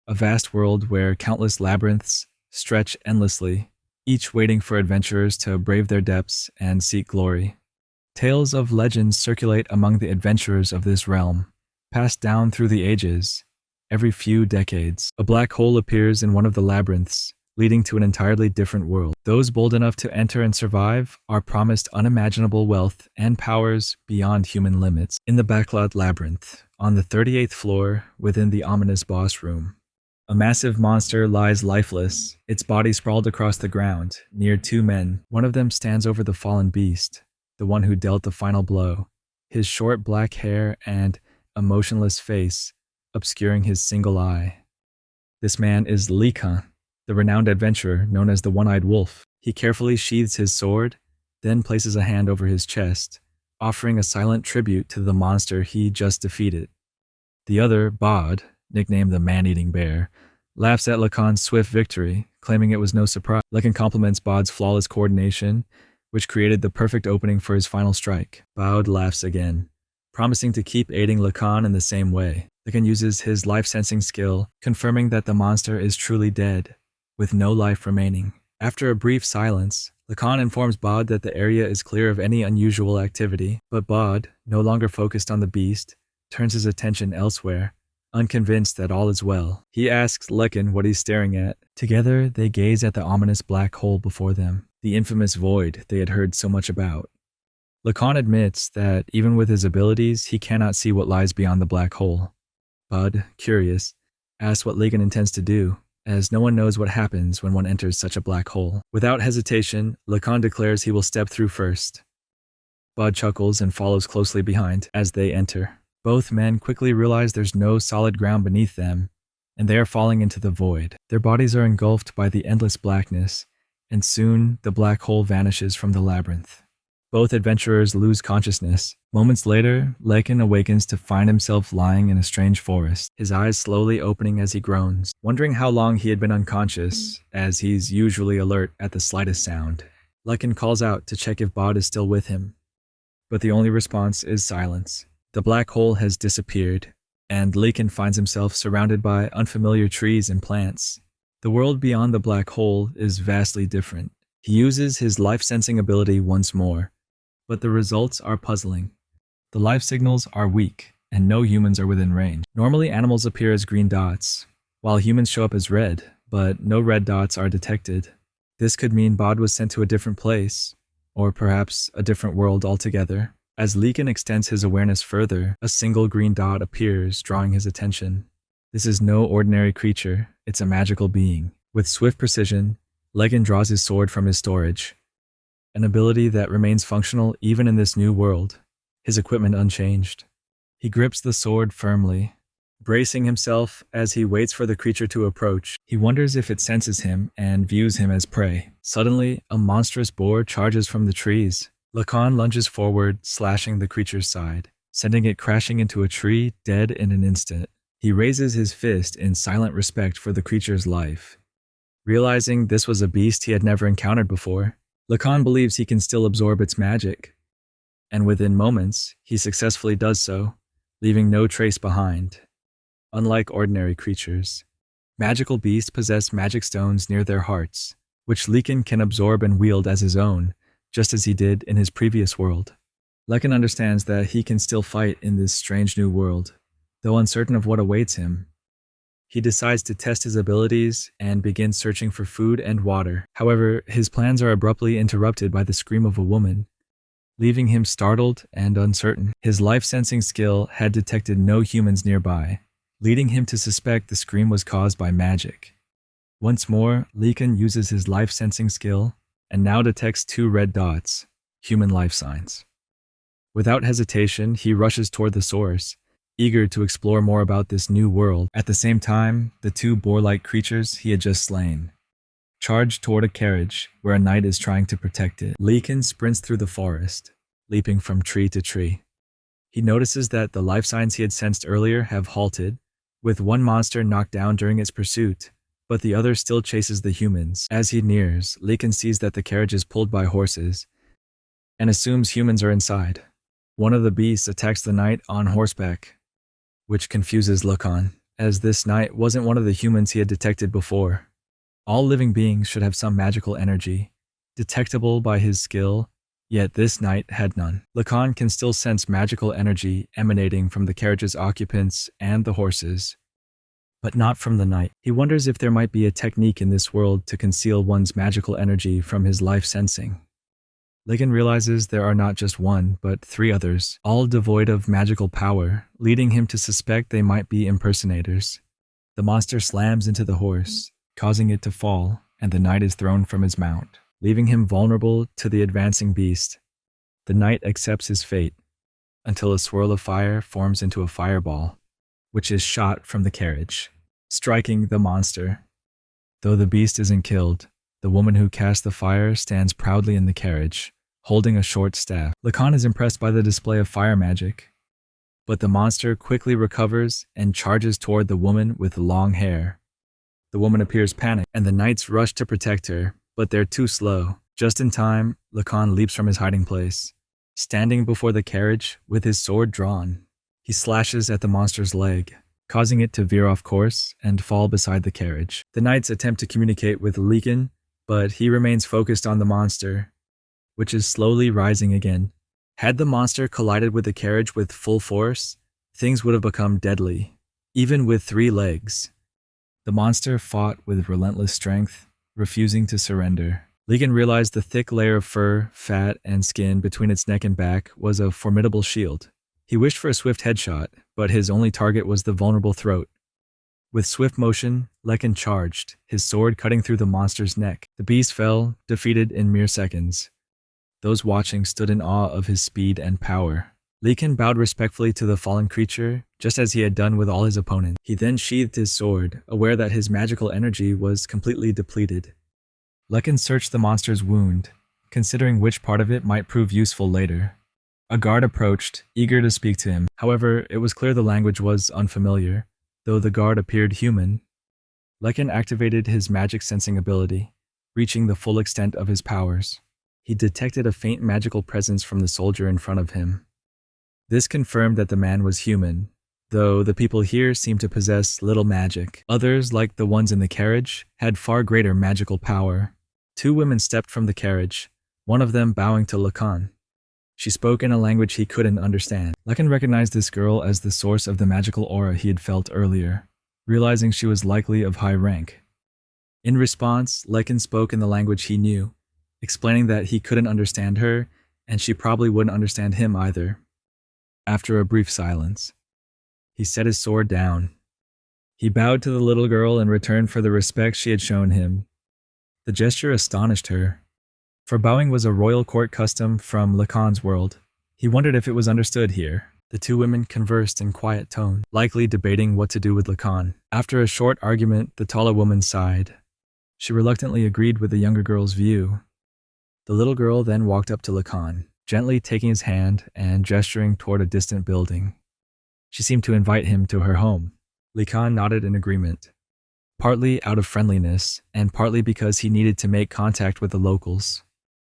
a vast world where countless labyrinths stretch endlessly, each waiting for adventurers to brave their depths and seek glory. Tales of legends circulate among the adventurers of this realm, passed down through the ages. Every few decades, a black hole appears in one of the labyrinths, leading to an entirely different world. Those bold enough to enter and survive are promised unimaginable wealth and powers beyond human limits. In the backlot labyrinth, on the 38th floor, within the ominous boss room, a massive monster lies lifeless, its body sprawled across the ground, near two men. One of them stands over the fallen beast, the one who dealt the final blow, his short black hair and emotionless face obscuring his single eye. This man is Lecan, the renowned adventurer known as the One-Eyed Wolf. He carefully sheathes his sword, then places a hand over his chest, offering a silent tribute to the monster he just defeated. The other, Bod, nicknamed the Man-Eating Bear, laughs at Lecan's swift victory, claiming it was no surprise. Lecan compliments Bod's flawless coordination, which created the perfect opening for his final strike. Bod laughs again, promising to keep aiding Lecan in the same way. Lecan uses his life-sensing skill, confirming that the monster is truly dead, with no life remaining. After a brief silence, Lecan informs Bod that the area is clear of any unusual activity, but Bod, no longer focused on the beast, turns his attention elsewhere, unconvinced that all is well. He asks Lecan what he's staring at. Together, they gaze at the ominous black hole before them, the infamous void they had heard so much about. Lecan admits that even with his abilities, he cannot see what lies beyond the black hole. Bud, curious, asks what Lecan intends to do, as no one knows what happens when one enters such a black hole. Without hesitation, Lecan declares he will step through first. Bud chuckles and follows closely behind as they enter. Both men quickly realize there's no solid ground beneath them, and they are falling into the void. Their bodies are engulfed by the endless blackness, and soon the black hole vanishes from the labyrinth. Both adventurers lose consciousness. Moments later, Lecan awakens to find himself lying in a strange forest, his eyes slowly opening as he groans, wondering how long he had been unconscious, as he's usually alert at the slightest sound. Lecan calls out to check if Bod is still with him, but the only response is silence. The black hole has disappeared, and Lecan finds himself surrounded by unfamiliar trees and plants. The world beyond the black hole is vastly different. He uses his life-sensing ability once more, but the results are puzzling. The life signals are weak, and no humans are within range. Normally, animals appear as green dots, while humans show up as red, but no red dots are detected. This could mean Bod was sent to a different place, or perhaps a different world altogether. As Lecan extends his awareness further, a single green dot appears, drawing his attention. This is no ordinary creature, it's a magical being. With swift precision, Lecan draws his sword from his storage, an ability that remains functional even in this new world, his equipment unchanged. He grips the sword firmly, bracing himself as he waits for the creature to approach. He wonders if it senses him and views him as prey. Suddenly, a monstrous boar charges from the trees. Lecan lunges forward, slashing the creature's side, sending it crashing into a tree, dead in an instant. He raises his fist in silent respect for the creature's life. Realizing this was a beast he had never encountered before, Lecan believes he can still absorb its magic, and within moments, he successfully does so, leaving no trace behind. Unlike ordinary creatures, magical beasts possess magic stones near their hearts, which Lecan can absorb and wield as his own, just as he did in his previous world. Lecan understands that he can still fight in this strange new world, though uncertain of what awaits him. He decides to test his abilities and begins searching for food and water. However, his plans are abruptly interrupted by the scream of a woman, leaving him startled and uncertain. His life-sensing skill had detected no humans nearby, leading him to suspect the scream was caused by magic. Once more, Lecan uses his life-sensing skill and now detects two red dots, human life signs. Without hesitation, he rushes toward the source, eager to explore more about this new world. At the same time, the two boar-like creatures he had just slain charge toward a carriage where a knight is trying to protect it. Lecan sprints through the forest, leaping from tree to tree. He notices that the life signs he had sensed earlier have halted, with one monster knocked down during its pursuit, but the other still chases the humans. As he nears, Lecan sees that the carriage is pulled by horses, and assumes humans are inside. One of the beasts attacks the knight on horseback, which confuses Lecan, as this knight wasn't one of the humans he had detected before. All living beings should have some magical energy, detectable by his skill, yet this knight had none. Lecan can still sense magical energy emanating from the carriage's occupants and the horses, but not from the knight. He wonders if there might be a technique in this world to conceal one's magical energy from his life sensing. Lecan realizes there are not just one, but 3 others, all devoid of magical power, leading him to suspect they might be impersonators. The monster slams into the horse, causing it to fall, and the knight is thrown from his mount, leaving him vulnerable to the advancing beast. The knight accepts his fate, until a swirl of fire forms into a fireball, which is shot from the carriage, striking the monster. Though the beast isn't killed, the woman who cast the fire stands proudly in the carriage, holding a short staff. Lecan is impressed by the display of fire magic, but the monster quickly recovers and charges toward the woman with long hair. The woman appears panicked, and the knights rush to protect her, but they're too slow. Just in time, Lecan leaps from his hiding place, standing before the carriage with his sword drawn. He slashes at the monster's leg, causing it to veer off course and fall beside the carriage. The knights attempt to communicate with Lecan, but he remains focused on the monster, which is slowly rising again. Had the monster collided with the carriage with full force, things would have become deadly, even with 3 legs. The monster fought with relentless strength, refusing to surrender. Lecan realized the thick layer of fur, fat, and skin between its neck and back was a formidable shield. He wished for a swift headshot, but his only target was the vulnerable throat. With swift motion, Lecan charged, his sword cutting through the monster's neck. The beast fell, defeated in mere seconds. Those watching stood in awe of his speed and power. Lecan bowed respectfully to the fallen creature, just as he had done with all his opponents. He then sheathed his sword, aware that his magical energy was completely depleted. Lecan searched the monster's wound, considering which part of it might prove useful later. A guard approached, eager to speak to him. However, it was clear the language was unfamiliar, though the guard appeared human. Lecan activated his magic sensing ability, reaching the full extent of his powers. He detected a faint magical presence from the soldier in front of him. This confirmed that the man was human, though the people here seemed to possess little magic. Others, like the ones in the carriage, had far greater magical power. 2 women stepped from the carriage, one of them bowing to Lecan. She spoke in a language he couldn't understand. Lecan recognized this girl as the source of the magical aura he had felt earlier, realizing she was likely of high rank. In response, Lecan spoke in the language he knew, explaining that he couldn't understand her, and she probably wouldn't understand him either. After a brief silence, he set his sword down. He bowed to the little girl in return for the respect she had shown him. The gesture astonished her, for bowing was a royal court custom from Lecan's world. He wondered if it was understood here. The 2 women conversed in quiet tone, likely debating what to do with Lecan. After a short argument, the taller woman sighed. She reluctantly agreed with the younger girl's view. The little girl then walked up to Lecan, gently taking his hand and gesturing toward a distant building. She seemed to invite him to her home. Lecan nodded in agreement, partly out of friendliness and partly because he needed to make contact with the locals.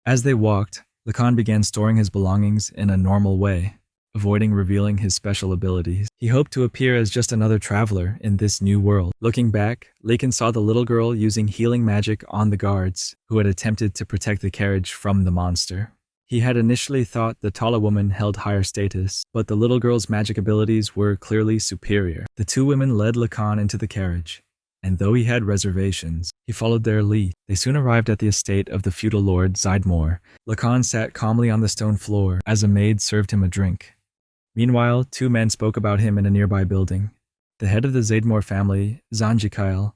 As they walked, Lecan began storing his belongings in a normal way, avoiding revealing his special abilities. He hoped to appear as just another traveler in this new world. Looking back, Lecan saw the little girl using healing magic on the guards who had attempted to protect the carriage from the monster. He had initially thought the taller woman held higher status, but the little girl's magic abilities were clearly superior. The 2 women led Lecan into the carriage, and though he had reservations, he followed their lead. They soon arrived at the estate of the feudal lord Zydmore. Lecan sat calmly on the stone floor as a maid served him a drink. Meanwhile, 2 men spoke about him in a nearby building. The head of the Zydmore family, Zanjikail,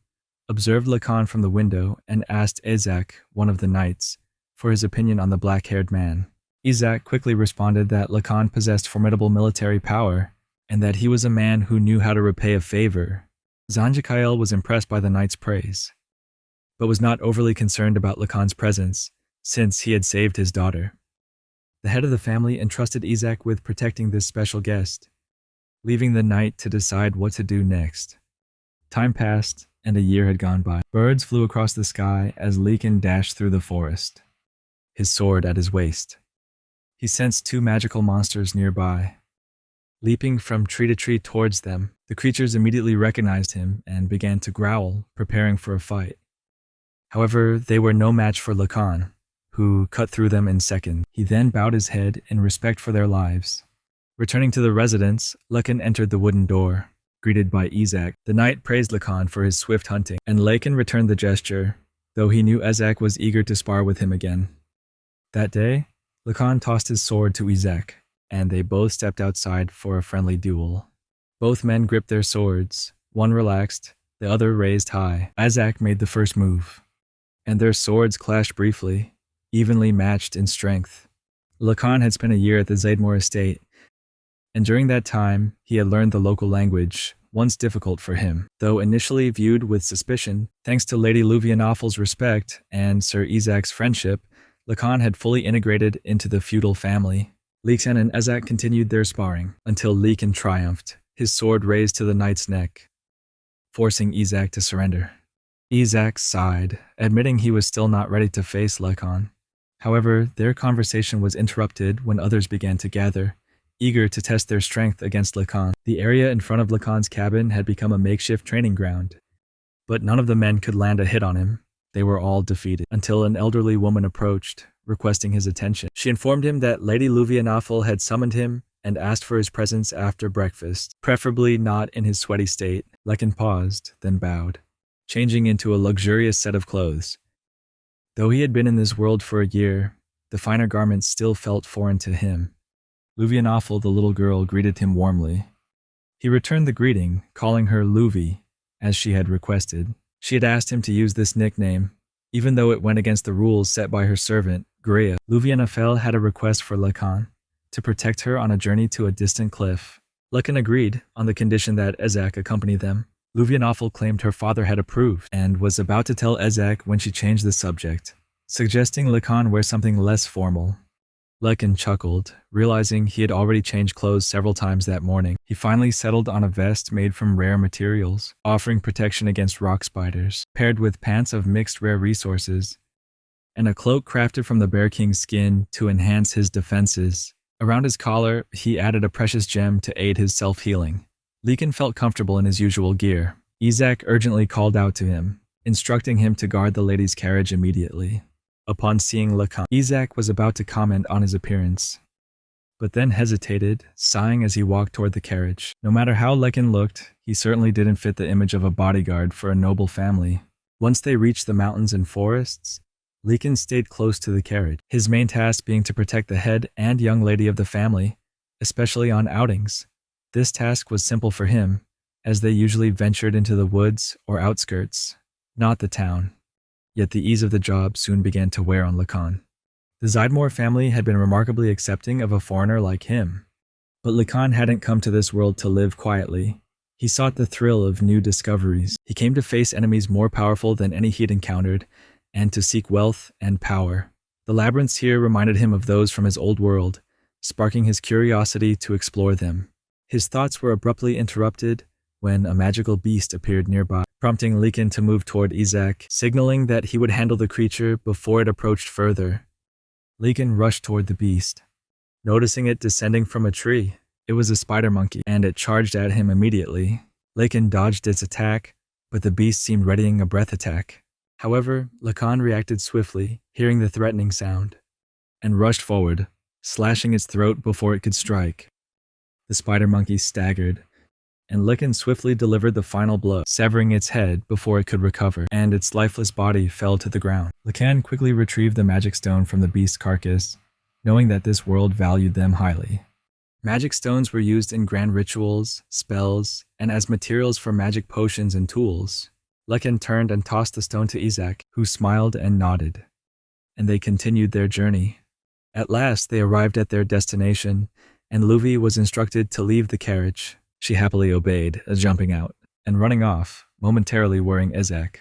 observed Lecan from the window and asked Izak, one of the knights, for his opinion on the black-haired man. Izak quickly responded that Lecan possessed formidable military power, and that he was a man who knew how to repay a favor. Zanjikail was impressed by the knight's praise, but was not overly concerned about Lecan's presence, since he had saved his daughter. The head of the family entrusted Izak with protecting this special guest, leaving the knight to decide what to do next. Time passed, and a year had gone by. Birds flew across the sky as Lecan dashed through the forest, his sword at his waist. He sensed 2 magical monsters nearby, leaping from tree to tree towards them. The creatures immediately recognized him and began to growl, preparing for a fight. However, they were no match for Lecan, who cut through them in seconds. He then bowed his head in respect for their lives. Returning to the residence, Lecan entered the wooden door, greeted by Ezak. The knight praised Lecan for his swift hunting, and Lecan returned the gesture, though he knew Ezak was eager to spar with him again. That day, Lecan tossed his sword to Ezak, and they both stepped outside for a friendly duel. Both men gripped their swords, one relaxed, the other raised high. Ezak made the first move, and their swords clashed briefly, evenly matched in strength. Lecan had spent a year at the Zaidmore estate, and during that time, he had learned the local language, once difficult for him. Though initially viewed with suspicion, thanks to Lady Luvianoffel's respect and Sir Ezak's friendship, Lecan had fully integrated into the feudal family. Lecan and Ezak continued their sparring, until Lecan triumphed, his sword raised to the knight's neck, forcing Ezak to surrender. Ezak sighed, admitting he was still not ready to face Lecan. However, their conversation was interrupted when others began to gather, eager to test their strength against Lecan. The area in front of Lecan's cabin had become a makeshift training ground, but none of the men could land a hit on him. They were all defeated, until an elderly woman approached, requesting his attention. She informed him that Lady Luvianoffel had summoned him and asked for his presence after breakfast, preferably not in his sweaty state. Lecan paused, then bowed, changing into a luxurious set of clothes. Though he had been in this world for a year, the finer garments still felt foreign to him. Luvianoffel, the little girl, greeted him warmly. He returned the greeting, calling her Luvi, as she had requested. She had asked him to use this nickname, even though it went against the rules set by her servant, Greya. Luvianoffel had a request for Lecan, to protect her on a journey to a distant cliff. Lecan agreed, on the condition that Ezak accompany them. Luvianoffel claimed her father had approved, and was about to tell Ezak when she changed the subject, suggesting Lecan wear something less formal. Lecan chuckled, realizing he had already changed clothes several times that morning. He finally settled on a vest made from rare materials, offering protection against rock spiders, paired with pants of mixed rare resources, and a cloak crafted from the Bear King's skin to enhance his defenses. Around his collar, he added a precious gem to aid his self-healing. Lecan felt comfortable in his usual gear. Ezak urgently called out to him, instructing him to guard the lady's carriage immediately. Upon seeing Lecan, Ezak was about to comment on his appearance, but then hesitated, sighing as he walked toward the carriage. No matter how Lecan looked, he certainly didn't fit the image of a bodyguard for a noble family. Once they reached the mountains and forests, Lecan stayed close to the carriage, his main task being to protect the head and young lady of the family, especially on outings. This task was simple for him, as they usually ventured into the woods or outskirts, not the town. Yet the ease of the job soon began to wear on Lecan. The Zaidmore family had been remarkably accepting of a foreigner like him. But Lecan hadn't come to this world to live quietly. He sought the thrill of new discoveries. He came to face enemies more powerful than any he'd encountered, and to seek wealth and power. The labyrinths here reminded him of those from his old world, sparking his curiosity to explore them. His thoughts were abruptly interrupted when a magical beast appeared nearby, prompting Lecan to move toward Ezak, signaling that he would handle the creature before it approached further. Lecan rushed toward the beast, noticing it descending from a tree. It was a spider monkey, and it charged at him immediately. Lecan dodged its attack, but the beast seemed readying a breath attack. However, Lecan reacted swiftly, hearing the threatening sound, and rushed forward, slashing its throat before it could strike. The spider monkey staggered, and Lecan swiftly delivered the final blow, severing its head before it could recover, and its lifeless body fell to the ground. Lecan quickly retrieved the magic stone from the beast's carcass, knowing that this world valued them highly. Magic stones were used in grand rituals, spells, and as materials for magic potions and tools. Lecan turned and tossed the stone to Ezak, who smiled and nodded, and they continued their journey. At last, they arrived at their destination, and Luvi was instructed to leave the carriage. She happily obeyed, jumping out, and running off, momentarily worrying Ezak.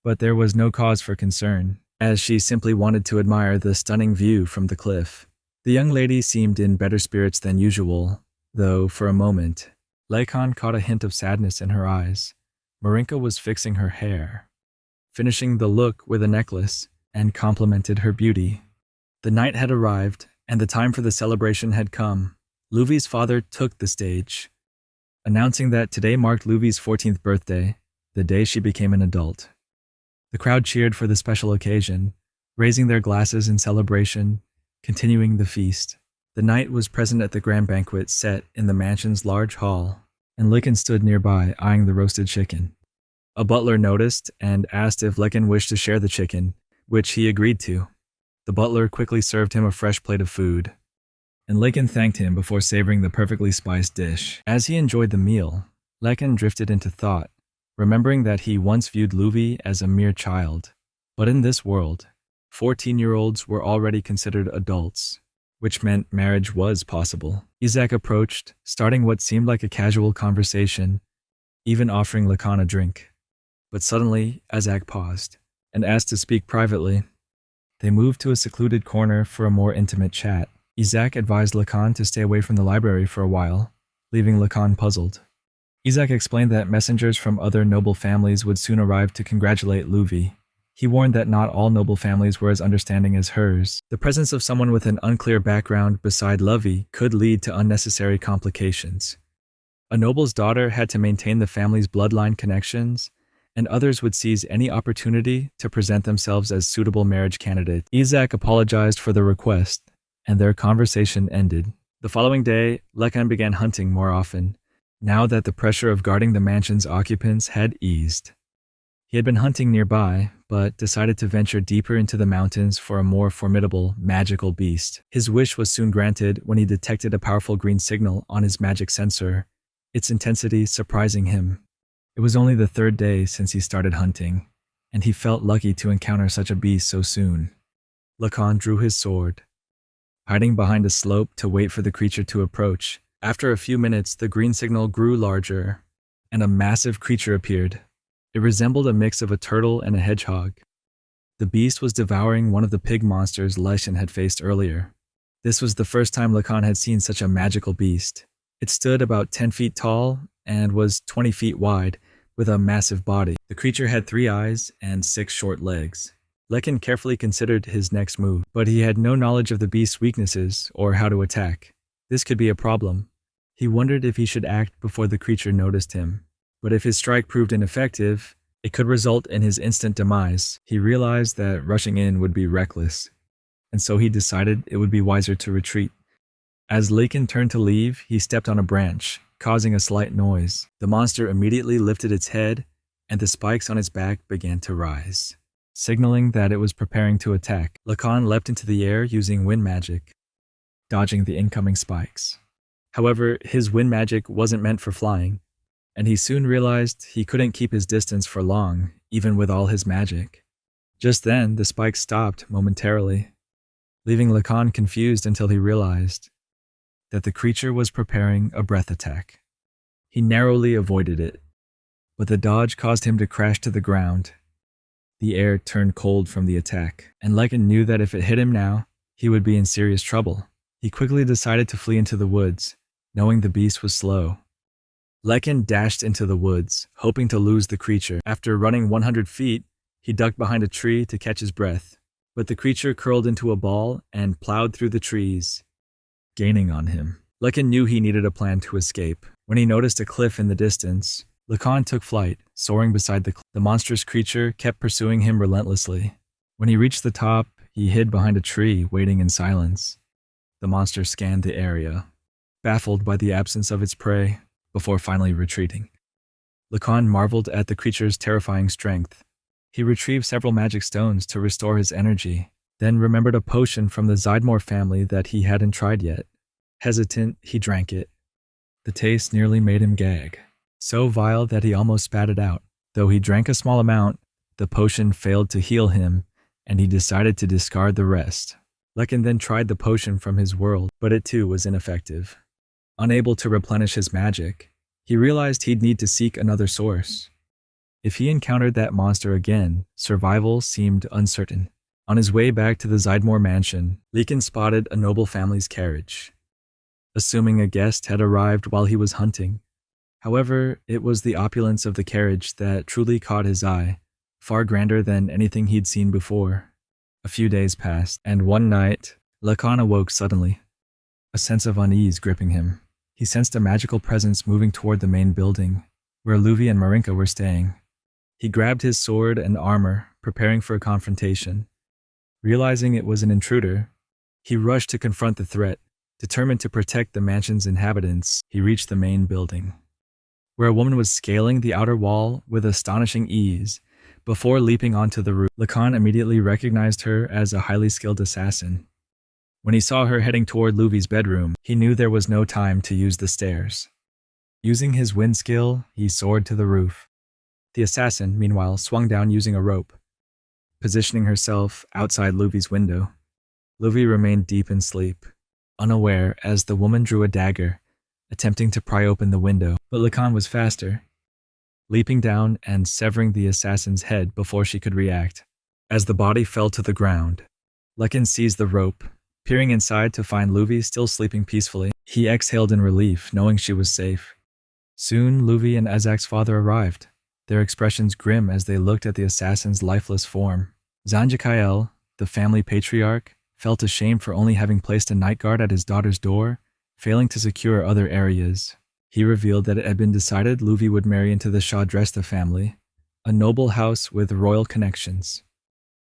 But there was no cause for concern, as she simply wanted to admire the stunning view from the cliff. The young lady seemed in better spirits than usual, though for a moment, Lecan caught a hint of sadness in her eyes. Marinka was fixing her hair, finishing the look with a necklace, and complimented her beauty. The night had arrived, and the time for the celebration had come. Luvi's father took the stage, announcing that today marked Luvi's 14th birthday, the day she became an adult. The crowd cheered for the special occasion, raising their glasses in celebration, continuing the feast. The knight was present at the grand banquet set in the mansion's large hall, and Lecan stood nearby, eyeing the roasted chicken. A butler noticed and asked if Lecan wished to share the chicken, which he agreed to. The butler quickly served him a fresh plate of food, and Lecan thanked him before savoring the perfectly spiced dish. As he enjoyed the meal, Lecan drifted into thought, remembering that he once viewed Luvi as a mere child. But in this world, 14-year-olds were already considered adults, which meant marriage was possible. Isaac approached, starting what seemed like a casual conversation, even offering Lecan a drink. But suddenly, Isaac paused and asked to speak privately. They moved to a secluded corner for a more intimate chat. Isaac advised Lecan to stay away from the library for a while, leaving Lecan puzzled. Isaac explained that messengers from other noble families would soon arrive to congratulate Luvi. He warned that not all noble families were as understanding as hers. The presence of someone with an unclear background beside Luvi could lead to unnecessary complications. A noble's daughter had to maintain the family's bloodline connections, and others would seize any opportunity to present themselves as suitable marriage candidates. Isaac apologized for the request, and their conversation ended. The following day, Lecan began hunting more often, now that the pressure of guarding the mansion's occupants had eased. He had been hunting nearby, but decided to venture deeper into the mountains for a more formidable, magical beast. His wish was soon granted when he detected a powerful green signal on his magic sensor, its intensity surprising him. It was only the third day since he started hunting, and he felt lucky to encounter such a beast so soon. Lecan drew his sword, hiding behind a slope to wait for the creature to approach. After a few minutes, the green signal grew larger, and a massive creature appeared. It resembled a mix of a turtle and a hedgehog. The beast was devouring one of the pig monsters Lecan had faced earlier. This was the first time Lecan had seen such a magical beast. It stood about 10 feet tall and was 20 feet wide, with a massive body. The creature had 3 eyes and 6 short legs. Lecan carefully considered his next move, but he had no knowledge of the beast's weaknesses or how to attack. This could be a problem. He wondered if he should act before the creature noticed him. But if his strike proved ineffective, it could result in his instant demise. He realized that rushing in would be reckless, and so he decided it would be wiser to retreat. As Lecan turned to leave, he stepped on a branch, causing a slight noise. The monster immediately lifted its head, and the spikes on its back began to rise, signaling that it was preparing to attack. Lecan leapt into the air using wind magic, dodging the incoming spikes. However, his wind magic wasn't meant for flying, and he soon realized he couldn't keep his distance for long, even with all his magic. Just then, the spikes stopped momentarily, leaving Lecan confused until he realized that the creature was preparing a breath attack. He narrowly avoided it, but the dodge caused him to crash to the ground. The air turned cold from the attack, and Lecan knew that if it hit him now, he would be in serious trouble. He quickly decided to flee into the woods, knowing the beast was slow. Lecan dashed into the woods, hoping to lose the creature. After running 100 feet, he ducked behind a tree to catch his breath, but the creature curled into a ball and plowed through the trees, gaining on him. Lecan knew he needed a plan to escape. When he noticed a cliff in the distance, Lecan took flight, soaring beside the cliff. The monstrous creature kept pursuing him relentlessly. When he reached the top, he hid behind a tree, waiting in silence. The monster scanned the area, baffled by the absence of its prey, before finally retreating. Lecan marveled at the creature's terrifying strength. He retrieved several magic stones to restore his energy, then remembered a potion from the Zydmore family that he hadn't tried yet. Hesitant, he drank it. The taste nearly made him gag, so vile that he almost spat it out. Though he drank a small amount, the potion failed to heal him, and he decided to discard the rest. Lecan then tried the potion from his world, but it too was ineffective. Unable to replenish his magic, he realized he'd need to seek another source. If he encountered that monster again, survival seemed uncertain. On his way back to the Zydmore mansion, Lecan spotted a noble family's carriage, assuming a guest had arrived while he was hunting. However, it was the opulence of the carriage that truly caught his eye, far grander than anything he'd seen before. A few days passed, and one night, Lecan awoke suddenly, a sense of unease gripping him. He sensed a magical presence moving toward the main building, where Luvi and Marinka were staying. He grabbed his sword and armor, preparing for a confrontation. Realizing it was an intruder, he rushed to confront the threat. Determined to protect the mansion's inhabitants, he reached the main building, where a woman was scaling the outer wall with astonishing ease. Before leaping onto the roof, Lecan immediately recognized her as a highly skilled assassin. When he saw her heading toward Luvi's bedroom, he knew there was no time to use the stairs. Using his wind skill, he soared to the roof. The assassin, meanwhile, swung down using a rope, positioning herself outside Luvi's window. Luvi remained deep in sleep, unaware as the woman drew a dagger, attempting to pry open the window, but Lecan was faster, leaping down and severing the assassin's head before she could react. As the body fell to the ground, Lecan seized the rope. Peering inside to find Luvi still sleeping peacefully, he exhaled in relief, knowing she was safe. Soon, Luvi and Ezak's father arrived, their expressions grim as they looked at the assassin's lifeless form. Zanjikael, the family patriarch, felt ashamed for only having placed a night guard at his daughter's door, failing to secure other areas. He revealed that it had been decided Luvi would marry into the Shah Dresta family, a noble house with royal connections.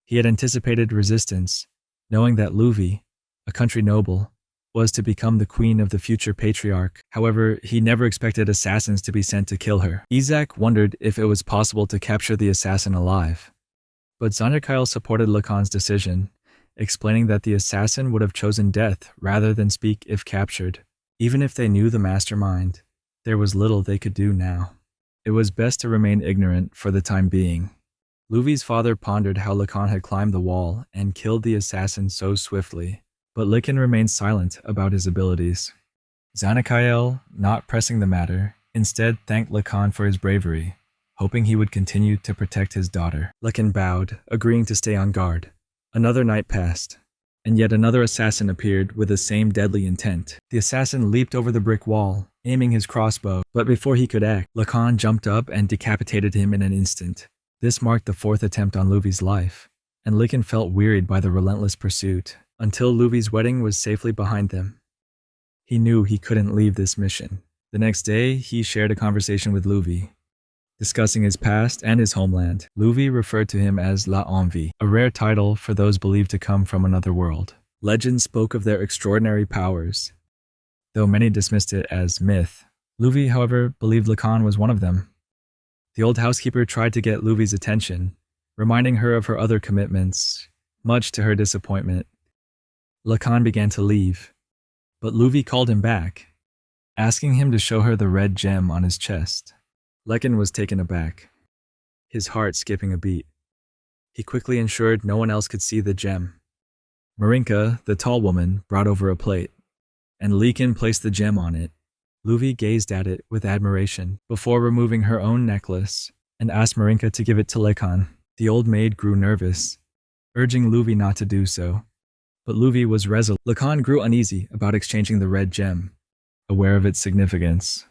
He had anticipated resistance, knowing that Luvi, a country noble, was to become the queen of the future patriarch. However, he never expected assassins to be sent to kill her. Ezak wondered if it was possible to capture the assassin alive. But Zanjikael supported Lecan's decision, explaining that the assassin would have chosen death rather than speak if captured. Even if they knew the mastermind, there was little they could do now. It was best to remain ignorant for the time being. Luvi's father pondered how Lecan had climbed the wall and killed the assassin so swiftly, but Lecan remained silent about his abilities. Zanjikael, not pressing the matter, instead thanked Lecan for his bravery, hoping he would continue to protect his daughter. Lecan bowed, agreeing to stay on guard. Another night passed, and yet another assassin appeared with the same deadly intent. The assassin leaped over the brick wall, aiming his crossbow, but before he could act, Lecan jumped up and decapitated him in an instant. This marked the fourth attempt on Luvi's life, and Lecan felt wearied by the relentless pursuit, until Luvi's wedding was safely behind them. He knew he couldn't leave this mission. The next day, he shared a conversation with Luvi, discussing his past and his homeland. Luvi referred to him as La Envie, a rare title for those believed to come from another world. Legends spoke of their extraordinary powers, though many dismissed it as myth. Luvi, however, believed Lecan was one of them. The old housekeeper tried to get Luvi's attention, reminding her of her other commitments. Much to her disappointment, Lecan began to leave, but Luvi called him back, asking him to show her the red gem on his chest. Lecan was taken aback, his heart skipping a beat. He quickly ensured no one else could see the gem. Marinka, the tall woman, brought over a plate, and Lecan placed the gem on it. Luvi gazed at it with admiration before removing her own necklace and asked Marinka to give it to Lecan. The old maid grew nervous, urging Luvi not to do so. But Luvi was resolute. Lecan grew uneasy about exchanging the red gem, aware of its significance.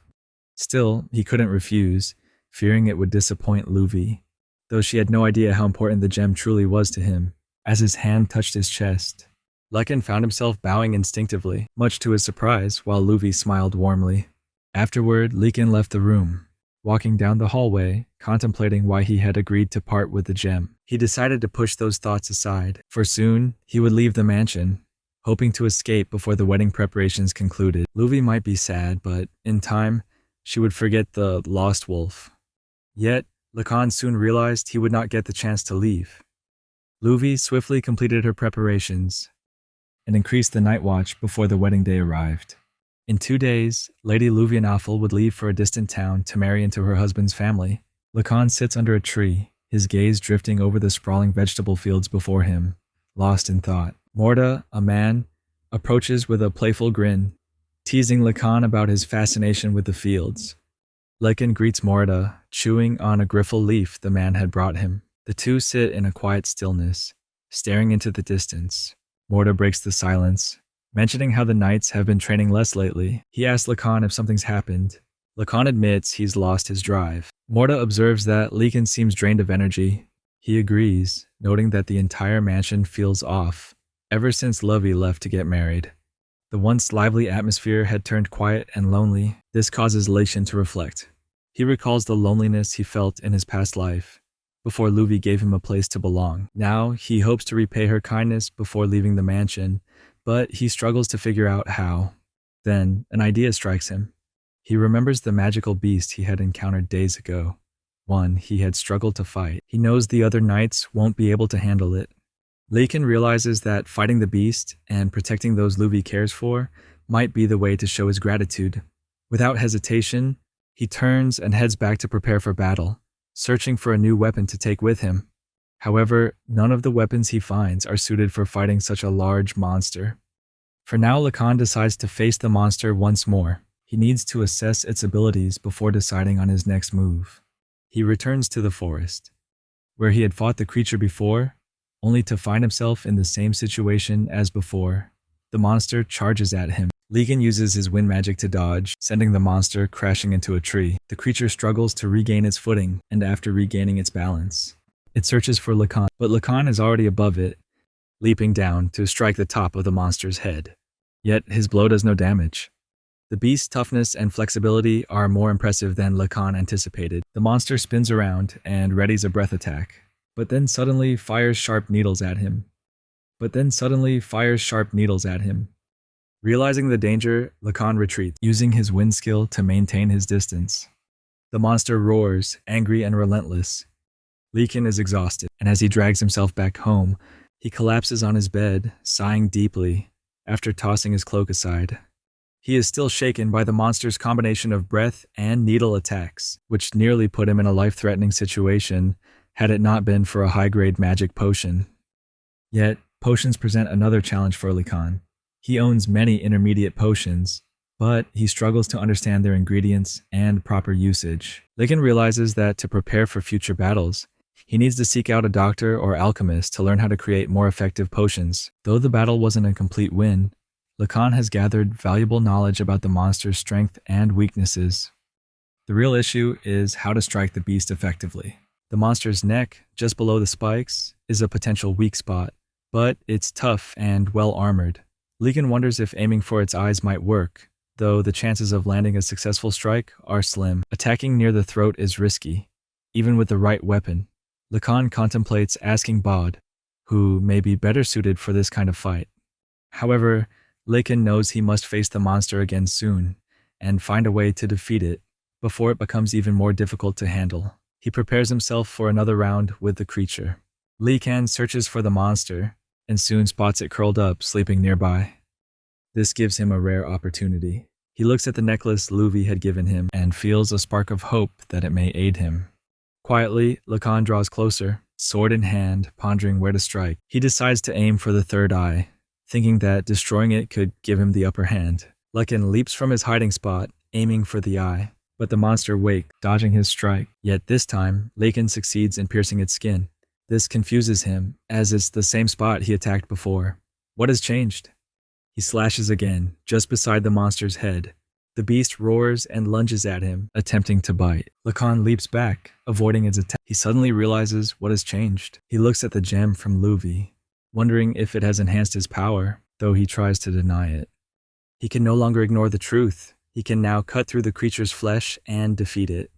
Still, he couldn't refuse, fearing it would disappoint Luvi, though she had no idea how important the gem truly was to him. As his hand touched his chest, Lecan found himself bowing instinctively, much to his surprise, while Luvi smiled warmly. Afterward, Lecan left the room, walking down the hallway, contemplating why he had agreed to part with the gem. He decided to push those thoughts aside, for soon he would leave the mansion, hoping to escape before the wedding preparations concluded. Luvi might be sad, but in time, she would forget the lost wolf. Yet, Lecan soon realized he would not get the chance to leave. Luvi swiftly completed her preparations and increased the night watch before the wedding day arrived. In 2 days, Lady Luvianafel would leave for a distant town to marry into her husband's family. Lecan sits under a tree, his gaze drifting over the sprawling vegetable fields before him, lost in thought. Morda, a man, approaches with a playful grin, teasing Lecan about his fascination with the fields. Lecan greets Morda, chewing on a griffle leaf the man had brought him. The two sit in a quiet stillness, staring into the distance. Morda breaks the silence, mentioning how the knights have been training less lately. He asks Lecan if something's happened. Lecan admits he's lost his drive. Morda observes that Lecan seems drained of energy. He agrees, noting that the entire mansion feels off, ever since Lovey left to get married. The once lively atmosphere had turned quiet and lonely. This causes Lecan to reflect. He recalls the loneliness he felt in his past life, before Luvi gave him a place to belong. Now, he hopes to repay her kindness before leaving the mansion, but he struggles to figure out how. Then, an idea strikes him. He remembers the magical beast he had encountered days ago, one he had struggled to fight. He knows the other knights won't be able to handle it. Lecan realizes that fighting the beast and protecting those Luvi cares for might be the way to show his gratitude. Without hesitation, he turns and heads back to prepare for battle, searching for a new weapon to take with him. However, none of the weapons he finds are suited for fighting such a large monster. For now, Lecan decides to face the monster once more. He needs to assess its abilities before deciding on his next move. He returns to the forest, where he had fought the creature before, only to find himself in the same situation as before. The monster charges at him. Lecan uses his wind magic to dodge, sending the monster crashing into a tree. The creature struggles to regain its footing, and after regaining its balance, it searches for Lecan, but Lecan is already above it, leaping down to strike the top of the monster's head. Yet his blow does no damage. The beast's toughness and flexibility are more impressive than Lecan anticipated. The monster spins around and readies a breath attack, but then suddenly fires sharp needles at him. Realizing the danger, Lecan retreats, using his wind skill to maintain his distance. The monster roars, angry and relentless. Lecan is exhausted, and as he drags himself back home, he collapses on his bed, sighing deeply, after tossing his cloak aside. He is still shaken by the monster's combination of breath and needle attacks, which nearly put him in a life-threatening situation had it not been for a high-grade magic potion. Yet, potions present another challenge for Lecan. He owns many intermediate potions, but he struggles to understand their ingredients and proper usage. Lecan realizes that to prepare for future battles, he needs to seek out a doctor or alchemist to learn how to create more effective potions. Though the battle wasn't a complete win, Lecan has gathered valuable knowledge about the monster's strength and weaknesses. The real issue is how to strike the beast effectively. The monster's neck, just below the spikes, is a potential weak spot, but it's tough and well armored. Lecan wonders if aiming for its eyes might work, though the chances of landing a successful strike are slim. Attacking near the throat is risky, even with the right weapon. Lecan contemplates asking Bod, who may be better suited for this kind of fight. However, Lecan knows he must face the monster again soon, and find a way to defeat it before it becomes even more difficult to handle. He prepares himself for another round with the creature. Lecan searches for the monster, and soon spots it curled up, sleeping nearby. This gives him a rare opportunity. He looks at the necklace Luvi had given him, and feels a spark of hope that it may aid him. Quietly, Lecan draws closer, sword in hand, pondering where to strike. He decides to aim for the third eye, thinking that destroying it could give him the upper hand. Lecan leaps from his hiding spot, aiming for the eye, but the monster wakes, dodging his strike. Yet this time, Lecan succeeds in piercing its skin. This confuses him, as it's the same spot he attacked before. What has changed? He slashes again, just beside the monster's head. The beast roars and lunges at him, attempting to bite. Lecan leaps back, avoiding its attack. He suddenly realizes what has changed. He looks at the gem from Luvi, wondering if it has enhanced his power, though he tries to deny it. He can no longer ignore the truth. He can now cut through the creature's flesh and defeat it.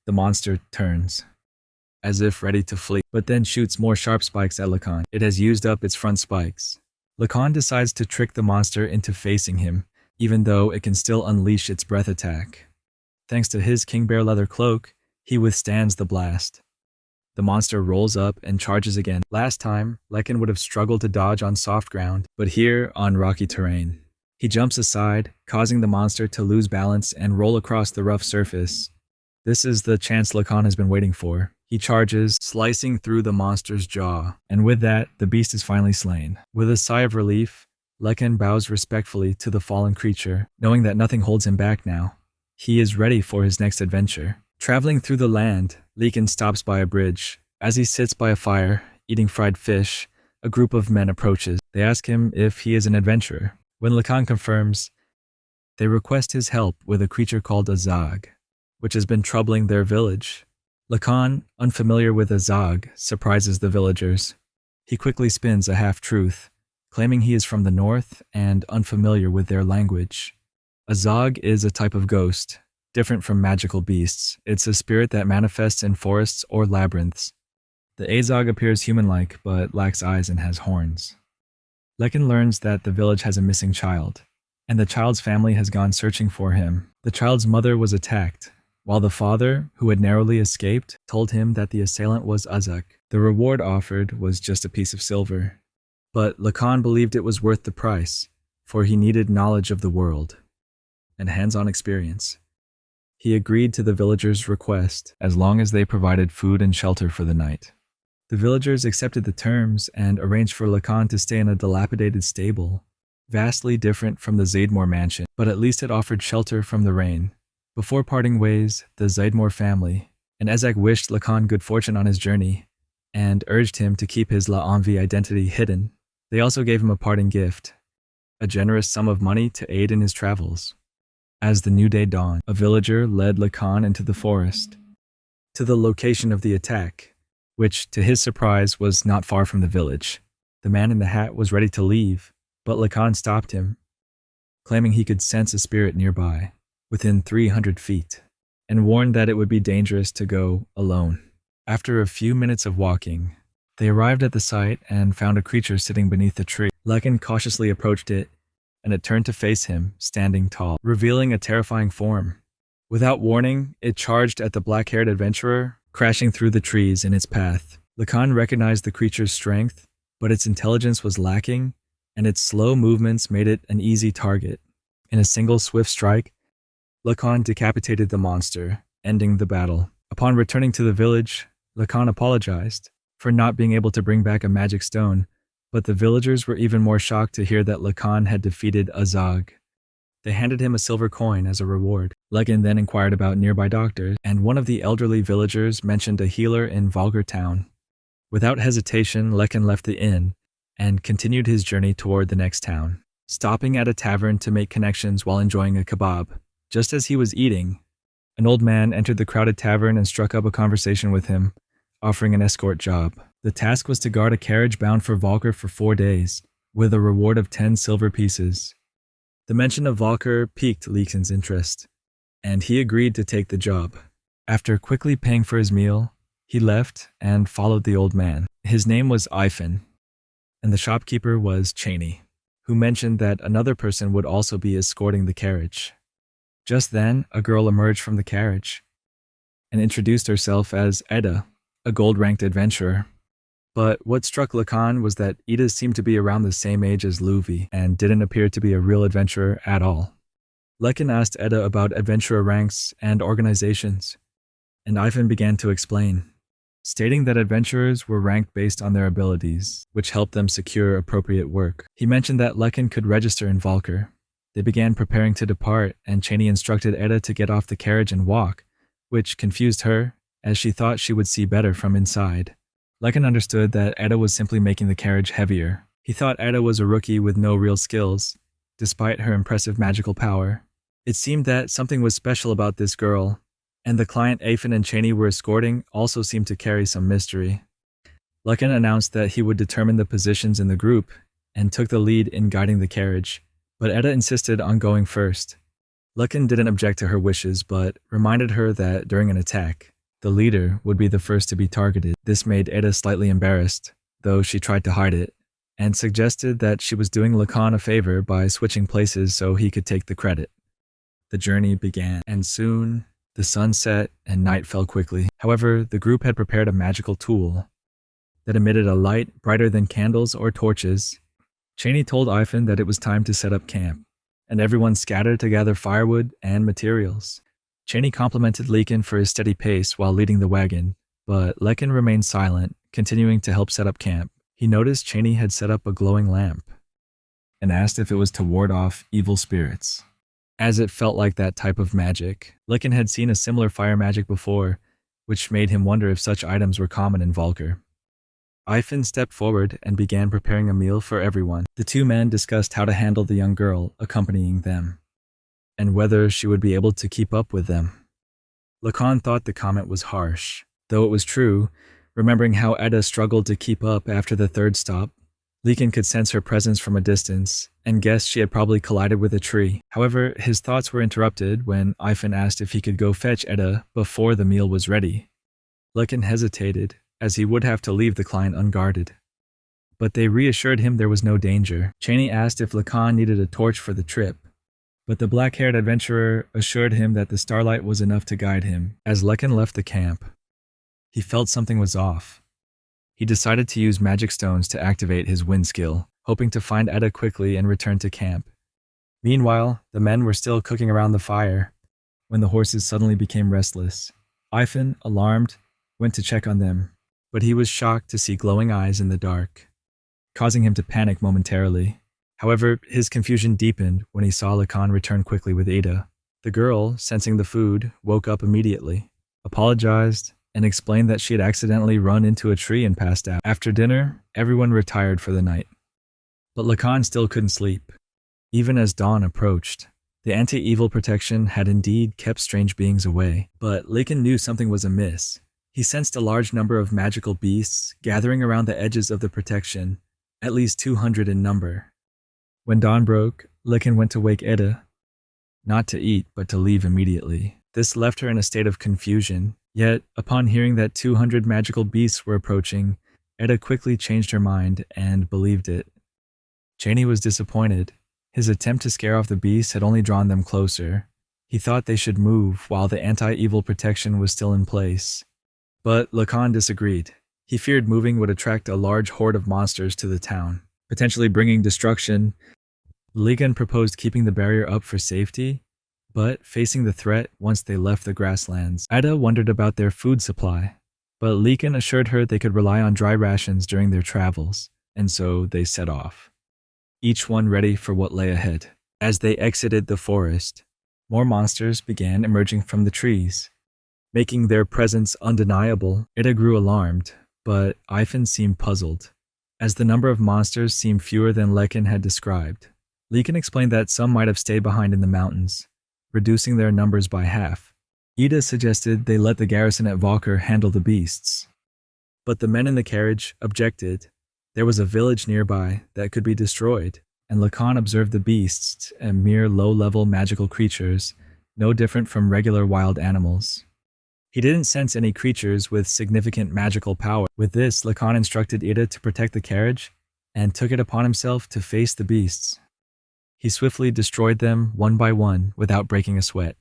The monster turns, as if ready to flee, but then shoots more sharp spikes at Lecan. It has used up its front spikes. Lecan decides to trick the monster into facing him, even though it can still unleash its breath attack. Thanks to his king bear leather cloak, he withstands the blast. The monster rolls up and charges again. Last time, Lecan would have struggled to dodge on soft ground, but here on rocky terrain. He jumps aside, causing the monster to lose balance and roll across the rough surface. This is the chance Lecan has been waiting for. He charges, slicing through the monster's jaw, and with that, the beast is finally slain. With a sigh of relief, Lecan bows respectfully to the fallen creature, knowing that nothing holds him back now. He is ready for his next adventure. Traveling through the land, Lecan stops by a bridge. As he sits by a fire, eating fried fish, a group of men approaches. They ask him if he is an adventurer. When Lecan confirms, they request his help with a creature called a Zog, which has been troubling their village. Lecan, unfamiliar with a Zog, surprises the villagers. He quickly spins a half-truth, claiming he is from the north and unfamiliar with their language. A Zog is a type of ghost, different from magical beasts. It's a spirit that manifests in forests or labyrinths. The Azog appears human-like, but lacks eyes and has horns. Lecan learns that the village has a missing child, and the child's family has gone searching for him. The child's mother was attacked, while the father, who had narrowly escaped, told him that the assailant was Azak. The reward offered was just a piece of silver. But Lecan believed it was worth the price, for he needed knowledge of the world and hands-on experience. He agreed to the villagers' request as long as they provided food and shelter for the night. The villagers accepted the terms and arranged for Lecan to stay in a dilapidated stable, vastly different from the Zaidmore mansion, but at least it offered shelter from the rain. Before parting ways, the Zaidmore family and Ezek wished Lecan good fortune on his journey and urged him to keep his La Envie identity hidden. They also gave him a parting gift, a generous sum of money to aid in his travels. As the new day dawned, a villager led Lecan into the forest, to the location of the attack, which, to his surprise, was not far from the village. The man in the hat was ready to leave, but Lecan stopped him, claiming he could sense a spirit nearby, within 300 feet, and warned that it would be dangerous to go alone. After a few minutes of walking, they arrived at the site and found a creature sitting beneath a tree. Lecan cautiously approached it, and it turned to face him, standing tall, revealing a terrifying form. Without warning, it charged at the black-haired adventurer, crashing through the trees in its path. Lecan recognized the creature's strength, but its intelligence was lacking, and its slow movements made it an easy target. In a single swift strike, Lecan decapitated the monster, ending the battle. Upon returning to the village, Lecan apologized for not being able to bring back a magic stone, but the villagers were even more shocked to hear that Lecan had defeated Azog. They handed him a silver coin as a reward. Lecan then inquired about nearby doctors, and one of the elderly villagers mentioned a healer in Volgar town. Without hesitation, Lecan left the inn and continued his journey toward the next town, stopping at a tavern to make connections while enjoying a kebab. Just as he was eating, an old man entered the crowded tavern and struck up a conversation with him, offering an escort job. The task was to guard a carriage bound for Volgar for 4 days, with a reward of 10 silver pieces. The mention of Volgar piqued Lecan's interest, and he agreed to take the job. After quickly paying for his meal, he left and followed the old man. His name was Ivan, and the shopkeeper was Cheney, who mentioned that another person would also be escorting the carriage. Just then, a girl emerged from the carriage and introduced herself as Edda, a gold-ranked adventurer. But what struck Lecan was that Ida seemed to be around the same age as Luvi and didn't appear to be a real adventurer at all. Lecan asked Edda about adventurer ranks and organizations, and Ivan began to explain, stating that adventurers were ranked based on their abilities, which helped them secure appropriate work. He mentioned that Lecan could register in Volgar. They began preparing to depart, and Cheney instructed Edda to get off the carriage and walk, which confused her, as she thought she would see better from inside. Lecan understood that Edda was simply making the carriage heavier. He thought Edda was a rookie with no real skills, despite her impressive magical power. It seemed that something was special about this girl, and the client Afen and Cheney were escorting also seemed to carry some mystery. Lecan announced that he would determine the positions in the group and took the lead in guiding the carriage, but Edda insisted on going first. Lecan didn't object to her wishes, but reminded her that during an attack, the leader would be the first to be targeted. This made Edda slightly embarrassed, though she tried to hide it, and suggested that she was doing Lecan a favor by switching places so he could take the credit. The journey began, and soon the sun set and night fell quickly. However, the group had prepared a magical tool that emitted a light brighter than candles or torches. Cheney told Ivan that it was time to set up camp, and everyone scattered to gather firewood and materials. Cheney complimented Lecan for his steady pace while leading the wagon, but Lecan remained silent, continuing to help set up camp. He noticed Cheney had set up a glowing lamp and asked if it was to ward off evil spirits, as it felt like that type of magic. Lecan had seen a similar fire magic before, which made him wonder if such items were common in Volgar. Ivan stepped forward and began preparing a meal for everyone. The two men discussed how to handle the young girl accompanying them, and whether she would be able to keep up with them. Lecan thought the comment was harsh, though it was true, remembering how Edda struggled to keep up after the third stop. Lecan could sense her presence from a distance and guessed she had probably collided with a tree. However, his thoughts were interrupted when Ivan asked if he could go fetch Edda before the meal was ready. Lecan hesitated, as he would have to leave the client unguarded. But they reassured him there was no danger. Cheney asked if Lecan needed a torch for the trip, but the black-haired adventurer assured him that the starlight was enough to guide him. As Lecan left the camp, he felt something was off. He decided to use magic stones to activate his wind skill, hoping to find Edda quickly and return to camp. Meanwhile, the men were still cooking around the fire when the horses suddenly became restless. Ivan, alarmed, went to check on them, but he was shocked to see glowing eyes in the dark, causing him to panic momentarily. However, his confusion deepened when he saw Lecan return quickly with Ada. The girl, sensing the food, woke up immediately, apologized, and explained that she had accidentally run into a tree and passed out. After dinner, everyone retired for the night. But Lecan still couldn't sleep. Even as dawn approached, the anti-evil protection had indeed kept strange beings away. But Lecan knew something was amiss. He sensed a large number of magical beasts gathering around the edges of the protection, at least 200 in number. When dawn broke, Lecan went to wake Edda, not to eat, but to leave immediately. This left her in a state of confusion. Yet, upon hearing that 200 magical beasts were approaching, Edda quickly changed her mind and believed it. Cheney was disappointed. His attempt to scare off the beasts had only drawn them closer. He thought they should move while the anti-evil protection was still in place. But Lecan disagreed. He feared moving would attract a large horde of monsters to the town, potentially bringing destruction. Lecan proposed keeping the barrier up for safety, but facing the threat once they left the grasslands. Ada wondered about their food supply, but Lecan assured her they could rely on dry rations during their travels, and so they set off, each one ready for what lay ahead. As they exited the forest, more monsters began emerging from the trees, making their presence undeniable. Ada grew alarmed, but Ivan seemed puzzled, as the number of monsters seemed fewer than Lecan had described. Lecan explained that some might have stayed behind in the mountains, reducing their numbers by half. Ida suggested they let the garrison at Valker handle the beasts. But the men in the carriage objected. There was a village nearby that could be destroyed, and Lecan observed the beasts as mere low-level magical creatures, no different from regular wild animals. He didn't sense any creatures with significant magical power. With this, Lecan instructed Ida to protect the carriage and took it upon himself to face the beasts. He swiftly destroyed them one by one without breaking a sweat.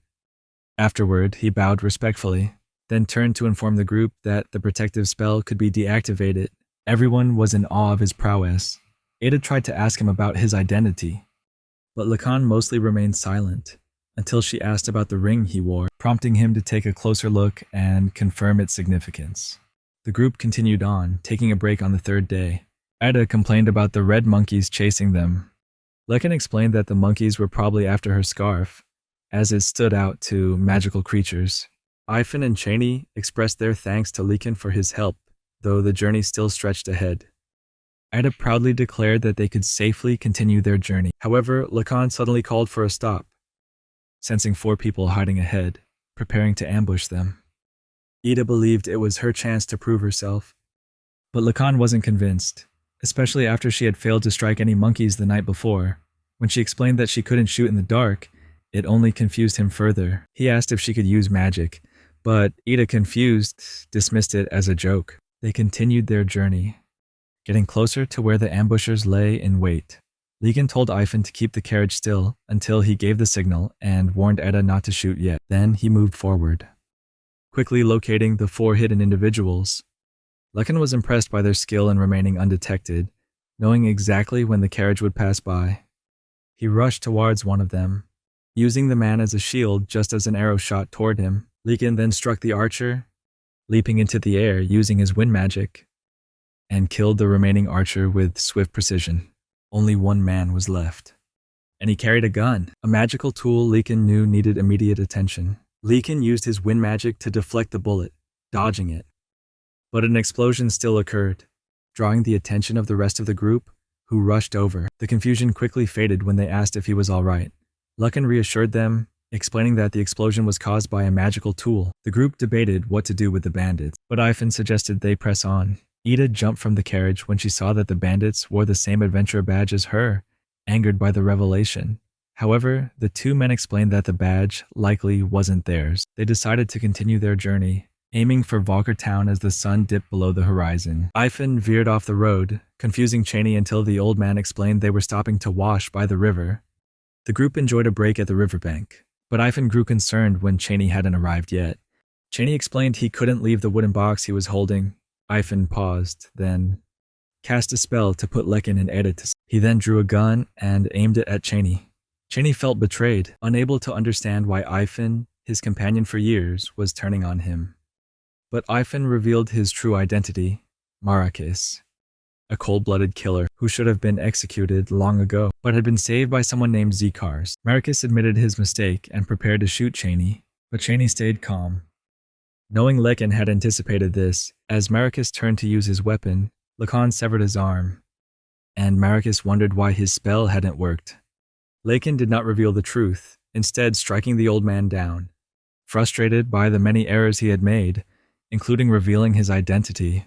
Afterward, he bowed respectfully, then turned to inform the group that the protective spell could be deactivated. Everyone was in awe of his prowess. Ada tried to ask him about his identity, but Lecan mostly remained silent until she asked about the ring he wore, prompting him to take a closer look and confirm its significance. The group continued on, taking a break on the third day. Ada complained about the red monkeys chasing them. Lecan explained that the monkeys were probably after her scarf, as it stood out to magical creatures. Ivan and Cheney expressed their thanks to Lecan for his help, though the journey still stretched ahead. Ida proudly declared that they could safely continue their journey. However, Lecan suddenly called for a stop, sensing 4 people hiding ahead, preparing to ambush them. Ida believed it was her chance to prove herself, but Lecan wasn't convinced, especially after she had failed to strike any monkeys the night before. When she explained that she couldn't shoot in the dark, it only confused him further. He asked if she could use magic, but Ida, confused, dismissed it as a joke. They continued their journey, getting closer to where the ambushers lay in wait. Lecan told Ivan to keep the carriage still until he gave the signal and warned Edda not to shoot yet. Then he moved forward, quickly locating the 4 hidden individuals. Lecan was impressed by their skill in remaining undetected, knowing exactly when the carriage would pass by. He rushed towards one of them, using the man as a shield just as an arrow shot toward him. Lecan then struck the archer, leaping into the air using his wind magic, and killed the remaining archer with swift precision. Only 1 man was left, and he carried a gun, a magical tool Lecan knew needed immediate attention. Lecan used his wind magic to deflect the bullet, dodging it. But an explosion still occurred, drawing the attention of the rest of the group, who rushed over. The confusion quickly faded when they asked if he was all right. Lecan reassured them, explaining that the explosion was caused by a magical tool. The group debated what to do with the bandits, but Ivan suggested they press on. Ida jumped from the carriage when she saw that the bandits wore the same adventurer badge as her, angered by the revelation. However, the two men explained that the badge likely wasn't theirs. They decided to continue their journey, aiming for Valker Town as the sun dipped below the horizon. Ivan veered off the road, confusing Cheney until the old man explained they were stopping to wash by the river. The group enjoyed a break at the riverbank, but Ivan grew concerned when Cheney hadn't arrived yet. Cheney explained he couldn't leave the wooden box he was holding. Ivan paused, then cast a spell to put Lecan and Eda to sleep. He then drew a gun and aimed it at Cheney. Cheney felt betrayed, unable to understand why Ivan, his companion for years, was turning on him. But Ivan revealed his true identity, Maracus, a cold-blooded killer who should have been executed long ago, but had been saved by someone named Zekars. Maracus admitted his mistake and prepared to shoot Cheney, but Cheney stayed calm. Knowing Lecan had anticipated this, as Maracus turned to use his weapon, Lecan severed his arm, and Maracus wondered why his spell hadn't worked. Lecan did not reveal the truth, instead striking the old man down. Frustrated by the many errors he had made, including revealing his identity.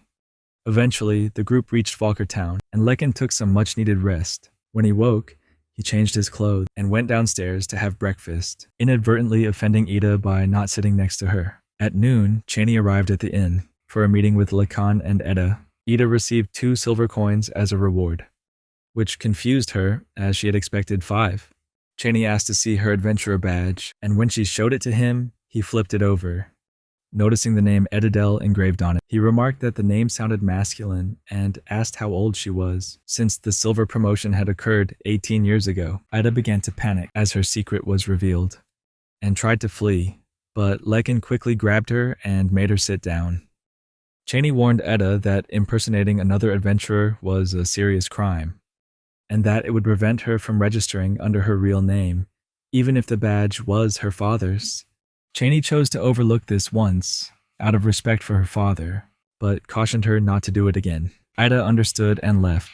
Eventually, the group reached Valker Town, and Lecan took some much-needed rest. When he woke, he changed his clothes and went downstairs to have breakfast, inadvertently offending Ida by not sitting next to her. At noon, Cheney arrived at the inn for a meeting with Lecan and Eda. Ida received 2 silver coins as a reward, which confused her as she had expected 5. Cheney asked to see her adventurer badge, and when she showed it to him, he flipped it over. Noticing the name Edadel engraved on it, he remarked that the name sounded masculine and asked how old she was. Since the silver promotion had occurred 18 years ago, Ida began to panic as her secret was revealed, and tried to flee, but Lecan quickly grabbed her and made her sit down. Cheney warned Eda that impersonating another adventurer was a serious crime, and that it would prevent her from registering under her real name, even if the badge was her father's. Cheney chose to overlook this once, out of respect for her father, but cautioned her not to do it again. Ida understood and left.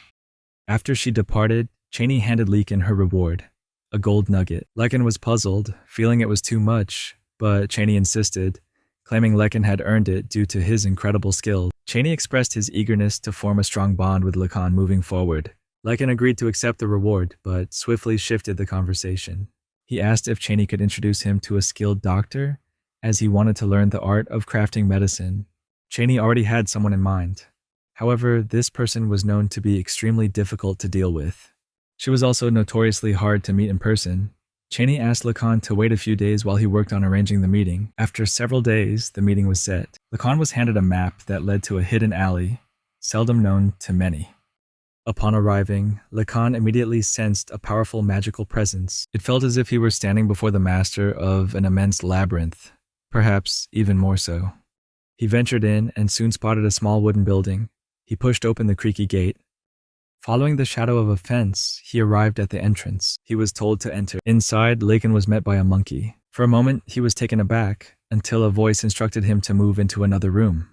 After she departed, Cheney handed Lecan her reward, a gold nugget. Lecan was puzzled, feeling it was too much, but Cheney insisted, claiming Lecan had earned it due to his incredible skill. Cheney expressed his eagerness to form a strong bond with Lecan moving forward. Lecan agreed to accept the reward, but swiftly shifted the conversation. He asked if Cheney could introduce him to a skilled doctor, as he wanted to learn the art of crafting medicine. Cheney already had someone in mind. However, this person was known to be extremely difficult to deal with. She was also notoriously hard to meet in person. Cheney asked Lecan to wait a few days while he worked on arranging the meeting. After several days, the meeting was set. Lecan was handed a map that led to a hidden alley, seldom known to many. Upon arriving, Lecan immediately sensed a powerful magical presence. It felt as if he were standing before the master of an immense labyrinth, perhaps even more so. He ventured in and soon spotted a small wooden building. He pushed open the creaky gate. Following the shadow of a fence, he arrived at the entrance. He was told to enter. Inside, Lecan was met by a monkey. For a moment, he was taken aback, until a voice instructed him to move into another room.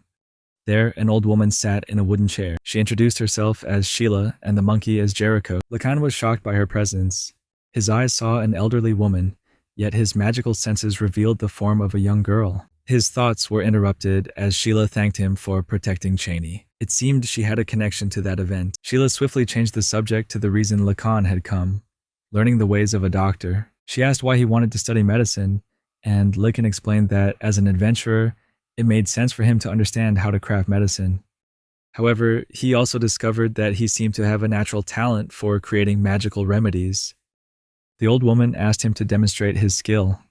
There, an old woman sat in a wooden chair. She introduced herself as Sheila and the monkey as Jericho. Lecan was shocked by her presence. His eyes saw an elderly woman, yet his magical senses revealed the form of a young girl. His thoughts were interrupted as Sheila thanked him for protecting Cheney. It seemed she had a connection to that event. Sheila swiftly changed the subject to the reason Lecan had come, learning the ways of a doctor. She asked why he wanted to study medicine, and Lecan explained that, as an adventurer, it made sense for him to understand how to craft medicine. However, he also discovered that he seemed to have a natural talent for creating magical remedies. The old woman asked him to demonstrate his skill.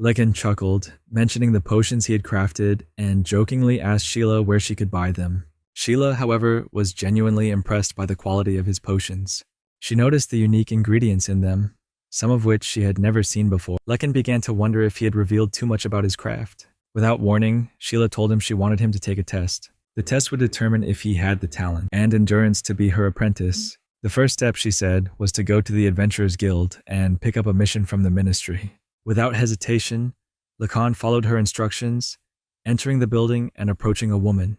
Lecan chuckled, mentioning the potions he had crafted, and jokingly asked Sheila where she could buy them. Sheila, however, was genuinely impressed by the quality of his potions. She noticed the unique ingredients in them, some of which she had never seen before. Lecan began to wonder if he had revealed too much about his craft. Without warning, Sheila told him she wanted him to take a test. The test would determine if he had the talent and endurance to be her apprentice. The first step, she said, was to go to the Adventurers Guild and pick up a mission from the ministry. Without hesitation, Lecan followed her instructions, entering the building and approaching a woman.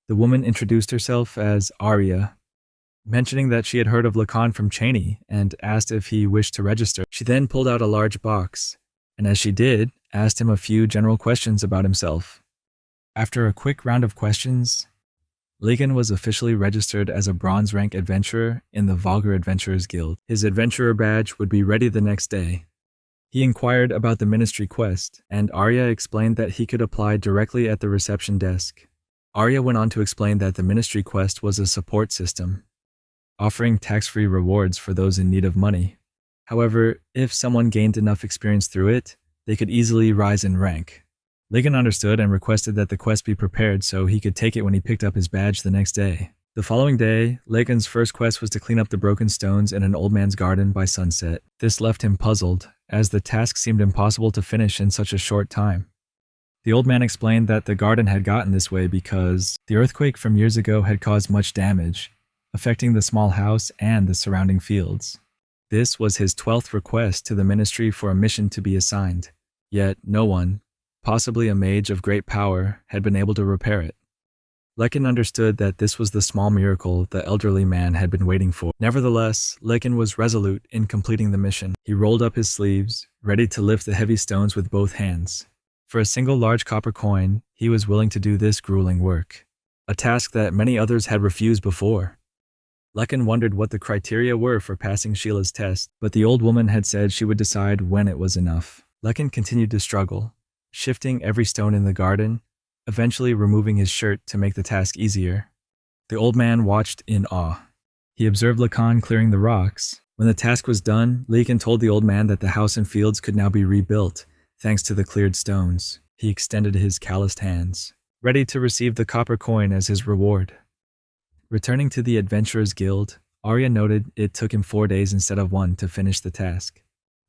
The woman introduced herself as Arya, mentioning that she had heard of Lecan from Cheney and asked if he wished to register. She then pulled out a large box, and as she did, asked him a few general questions about himself. After a quick round of questions, Lecan was officially registered as a bronze rank adventurer in the Vulgar Adventurers Guild. His adventurer badge would be ready the next day. He inquired about the ministry quest, and Arya explained that he could apply directly at the reception desk. Arya went on to explain that the ministry quest was a support system, offering tax-free rewards for those in need of money. However, if someone gained enough experience through it, they could easily rise in rank. Lecan understood and requested that the quest be prepared so he could take it when he picked up his badge the next day. The following day, Lecan's first quest was to clean up the broken stones in an old man's garden by sunset. This left him puzzled, as the task seemed impossible to finish in such a short time. The old man explained that the garden had gotten this way because the earthquake from years ago had caused much damage, affecting the small house and the surrounding fields. This was his 12th request to the ministry for a mission to be assigned, yet no one, possibly a mage of great power, had been able to repair it. Lecan understood that this was the small miracle the elderly man had been waiting for. Nevertheless, Lecan was resolute in completing the mission. He rolled up his sleeves, ready to lift the heavy stones with both hands. For a single large copper coin, he was willing to do this grueling work, a task that many others had refused before. Lecan wondered what the criteria were for passing Sheila's test, but the old woman had said she would decide when it was enough. Lecan continued to struggle, shifting every stone in the garden, eventually removing his shirt to make the task easier. The old man watched in awe. He observed Lecan clearing the rocks. When the task was done, Lecan told the old man that the house and fields could now be rebuilt, thanks to the cleared stones. He extended his calloused hands, ready to receive the copper coin as his reward. Returning to the Adventurers Guild, Arya noted it took him 4 days instead of 1 to finish the task.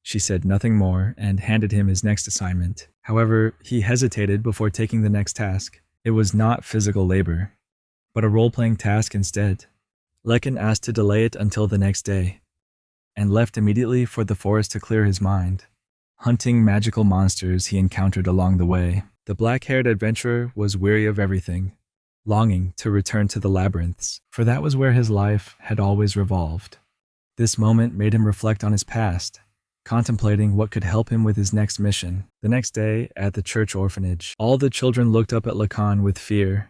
She said nothing more and handed him his next assignment. However, he hesitated before taking the next task. It was not physical labor, but a role-playing task instead. Lecan asked to delay it until the next day, and left immediately for the forest to clear his mind, hunting magical monsters he encountered along the way. The black-haired adventurer was weary of everything, longing to return to the labyrinths, for that was where his life had always revolved. This moment made him reflect on his past, contemplating what could help him with his next mission. The next day, at the church orphanage, all the children looked up at Lecan with fear.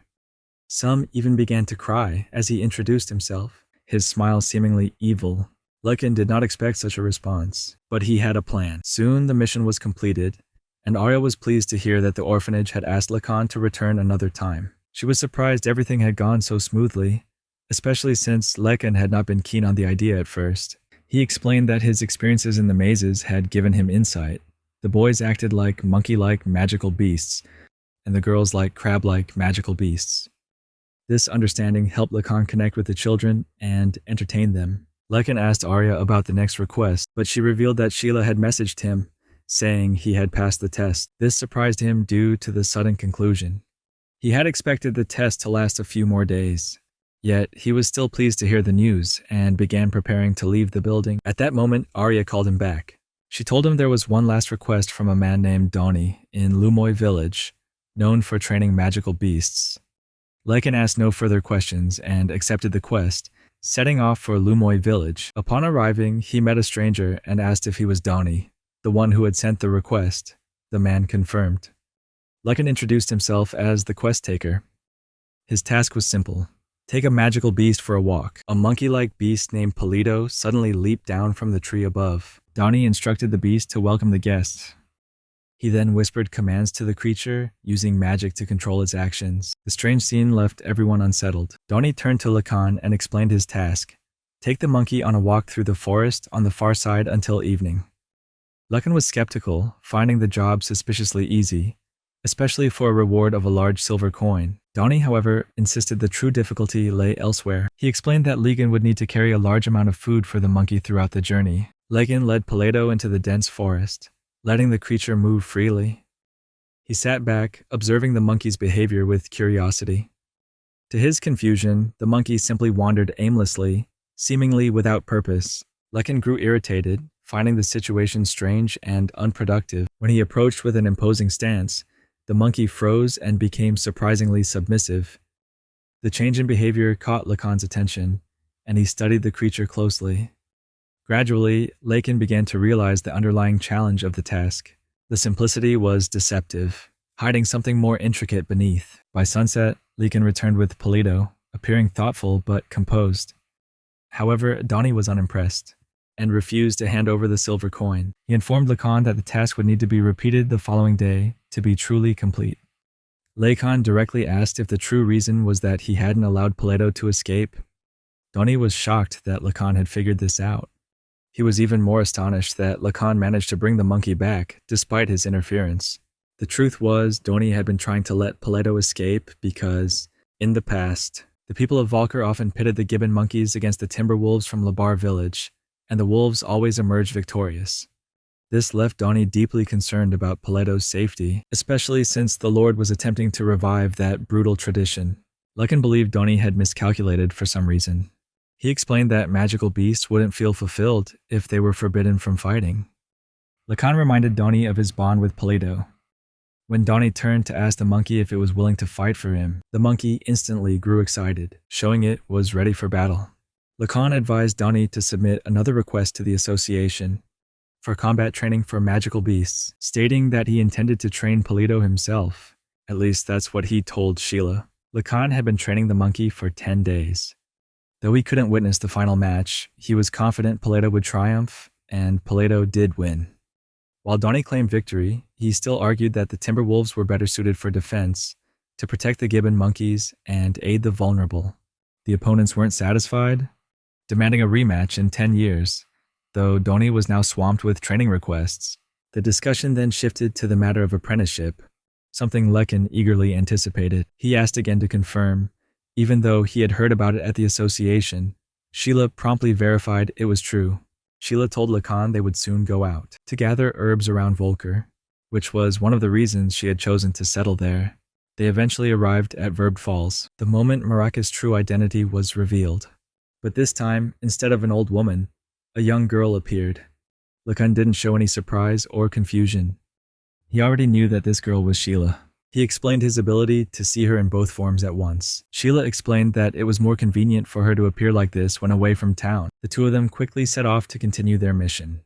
Some even began to cry as he introduced himself, his smile seemingly evil. Lecan did not expect such a response, but he had a plan. Soon the mission was completed, and Arya was pleased to hear that the orphanage had asked Lecan to return another time. She was surprised everything had gone so smoothly, especially since Lecan had not been keen on the idea at first. He explained that his experiences in the mazes had given him insight. The boys acted like monkey-like magical beasts, and the girls like crab-like magical beasts. This understanding helped Lecan connect with the children and entertain them. Lecan asked Arya about the next request, but she revealed that Sheila had messaged him, saying he had passed the test. This surprised him due to the sudden conclusion. He had expected the test to last a few more days. Yet, he was still pleased to hear the news and began preparing to leave the building. At that moment, Arya called him back. She told him there was one last request from a man named Donnie in Lumoy village, known for training magical beasts. Lecan asked no further questions and accepted the quest, setting off for Lumoy village. Upon arriving, he met a stranger and asked if he was Donnie, the one who had sent the request. The man confirmed. Lecan introduced himself as the quest taker. His task was simple. Take a magical beast for a walk. A monkey-like beast named Polito suddenly leaped down from the tree above. Donnie instructed the beast to welcome the guests. He then whispered commands to the creature, using magic to control its actions. The strange scene left everyone unsettled. Donnie turned to Lecan and explained his task. Take the monkey on a walk through the forest on the far side until evening. Lecan was skeptical, finding the job suspiciously easy, especially for a reward of a large silver coin. Donnie, however, insisted the true difficulty lay elsewhere. He explained that Lecan would need to carry a large amount of food for the monkey throughout the journey. Lecan led Polito into the dense forest, letting the creature move freely. He sat back, observing the monkey's behavior with curiosity. To his confusion, the monkey simply wandered aimlessly, seemingly without purpose. Lecan grew irritated, finding the situation strange and unproductive. When he approached with an imposing stance, the monkey froze and became surprisingly submissive. The change in behavior caught Lecan's attention, and he studied the creature closely. Gradually, Lecan began to realize the underlying challenge of the task. The simplicity was deceptive, hiding something more intricate beneath. By sunset, Lecan returned with Polito. appearing thoughtful but composed. However, Donnie was unimpressed and refused to hand over the silver coin. He informed Lecan that the task would need to be repeated the following day to be truly complete. Lecan directly asked if the true reason was that he hadn't allowed Paleto to escape. Donnie was shocked that Lecan had figured this out. He was even more astonished that Lecan managed to bring the monkey back despite his interference. The truth was, Donnie had been trying to let Paleto escape because, in the past, the people of Valkyr often pitted the gibbon monkeys against the timber wolves from Labar village, and the wolves always emerged victorious. This left Donnie deeply concerned about Paleto's safety, especially since the Lord was attempting to revive that brutal tradition. Lecan believed Donnie had miscalculated for some reason. He explained that magical beasts wouldn't feel fulfilled if they were forbidden from fighting. Lecan reminded Donnie of his bond with Paleto. When Donnie turned to ask the monkey if it was willing to fight for him, the monkey instantly grew excited, showing it was ready for battle. Lecan advised Donnie to submit another request to the association for combat training for magical beasts, stating that he intended to train Paleto himself. At least that's what he told Sheila. Lecan had been training the monkey for 10 days. Though he couldn't witness the final match, he was confident Paleto would triumph, and Paleto did win. While Donnie claimed victory, he still argued that the Timberwolves were better suited for defense, to protect the gibbon monkeys and aid the vulnerable. The opponents weren't satisfied, demanding a rematch in 10 years, though Donnie was now swamped with training requests. The discussion then shifted to the matter of apprenticeship, something Lecan eagerly anticipated. He asked again to confirm, even though he had heard about it at the association. Sheila promptly verified it was true. Sheila told Lecan they would soon go out to gather herbs around Volker, which was one of the reasons she had chosen to settle there. They eventually arrived at Verb Falls, the moment Maraka's true identity was revealed. But this time, instead of an old woman, a young girl appeared. Lecan didn't show any surprise or confusion. He already knew that this girl was Sheila. He explained his ability to see her in both forms at once. Sheila explained that it was more convenient for her to appear like this when away from town. The two of them quickly set off to continue their mission.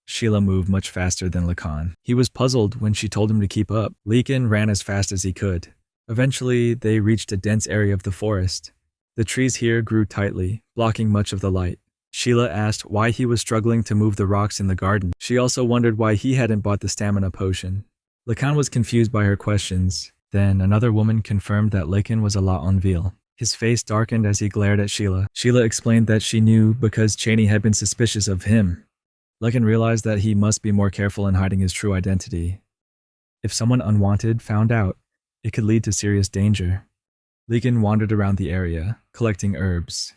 Sheila moved much faster than Lecan. He was puzzled when she told him to keep up. Lecan ran as fast as he could. Eventually, they reached a dense area of the forest. The trees here grew tightly, blocking much of the light. Sheila asked why he was struggling to move the rocks in the garden. She also wondered why he hadn't bought the stamina potion. Lecan was confused by her questions. Then another woman confirmed that Lecan was a La Onville. His face darkened as he glared at Sheila. Sheila explained that she knew because Cheney had been suspicious of him. Lecan realized that he must be more careful in hiding his true identity. If someone unwanted found out, it could lead to serious danger. Lecan wandered around the area, collecting herbs.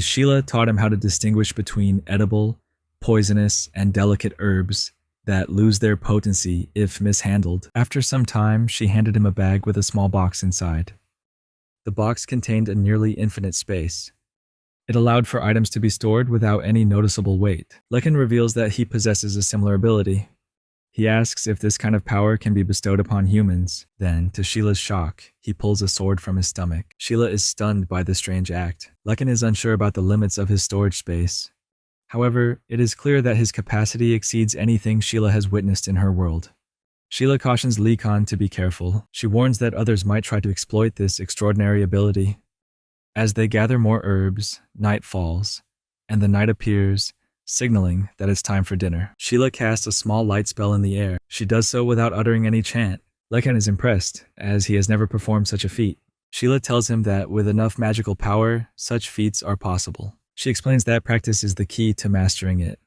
Sheila taught him how to distinguish between edible, poisonous, and delicate herbs that lose their potency if mishandled. After some time, she handed him a bag with a small box inside. The box contained a nearly infinite space. It allowed for items to be stored without any noticeable weight. Lecan reveals that he possesses a similar ability. He asks if this kind of power can be bestowed upon humans. Then, to Sheila's shock, he pulls a sword from his stomach. Sheila is stunned by the strange act. Lecan is unsure about the limits of his storage space. However, it is clear that his capacity exceeds anything Sheila has witnessed in her world. Sheila cautions Lecan to be careful. She warns that others might try to exploit this extraordinary ability. As they gather more herbs, night falls, and the night appears, signaling that it's time for dinner. Sheila casts a small light spell in the air. She does so without uttering any chant. Lecan is impressed, as he has never performed such a feat. Sheila tells him that with enough magical power, such feats are possible. She explains that practice is the key to mastering it.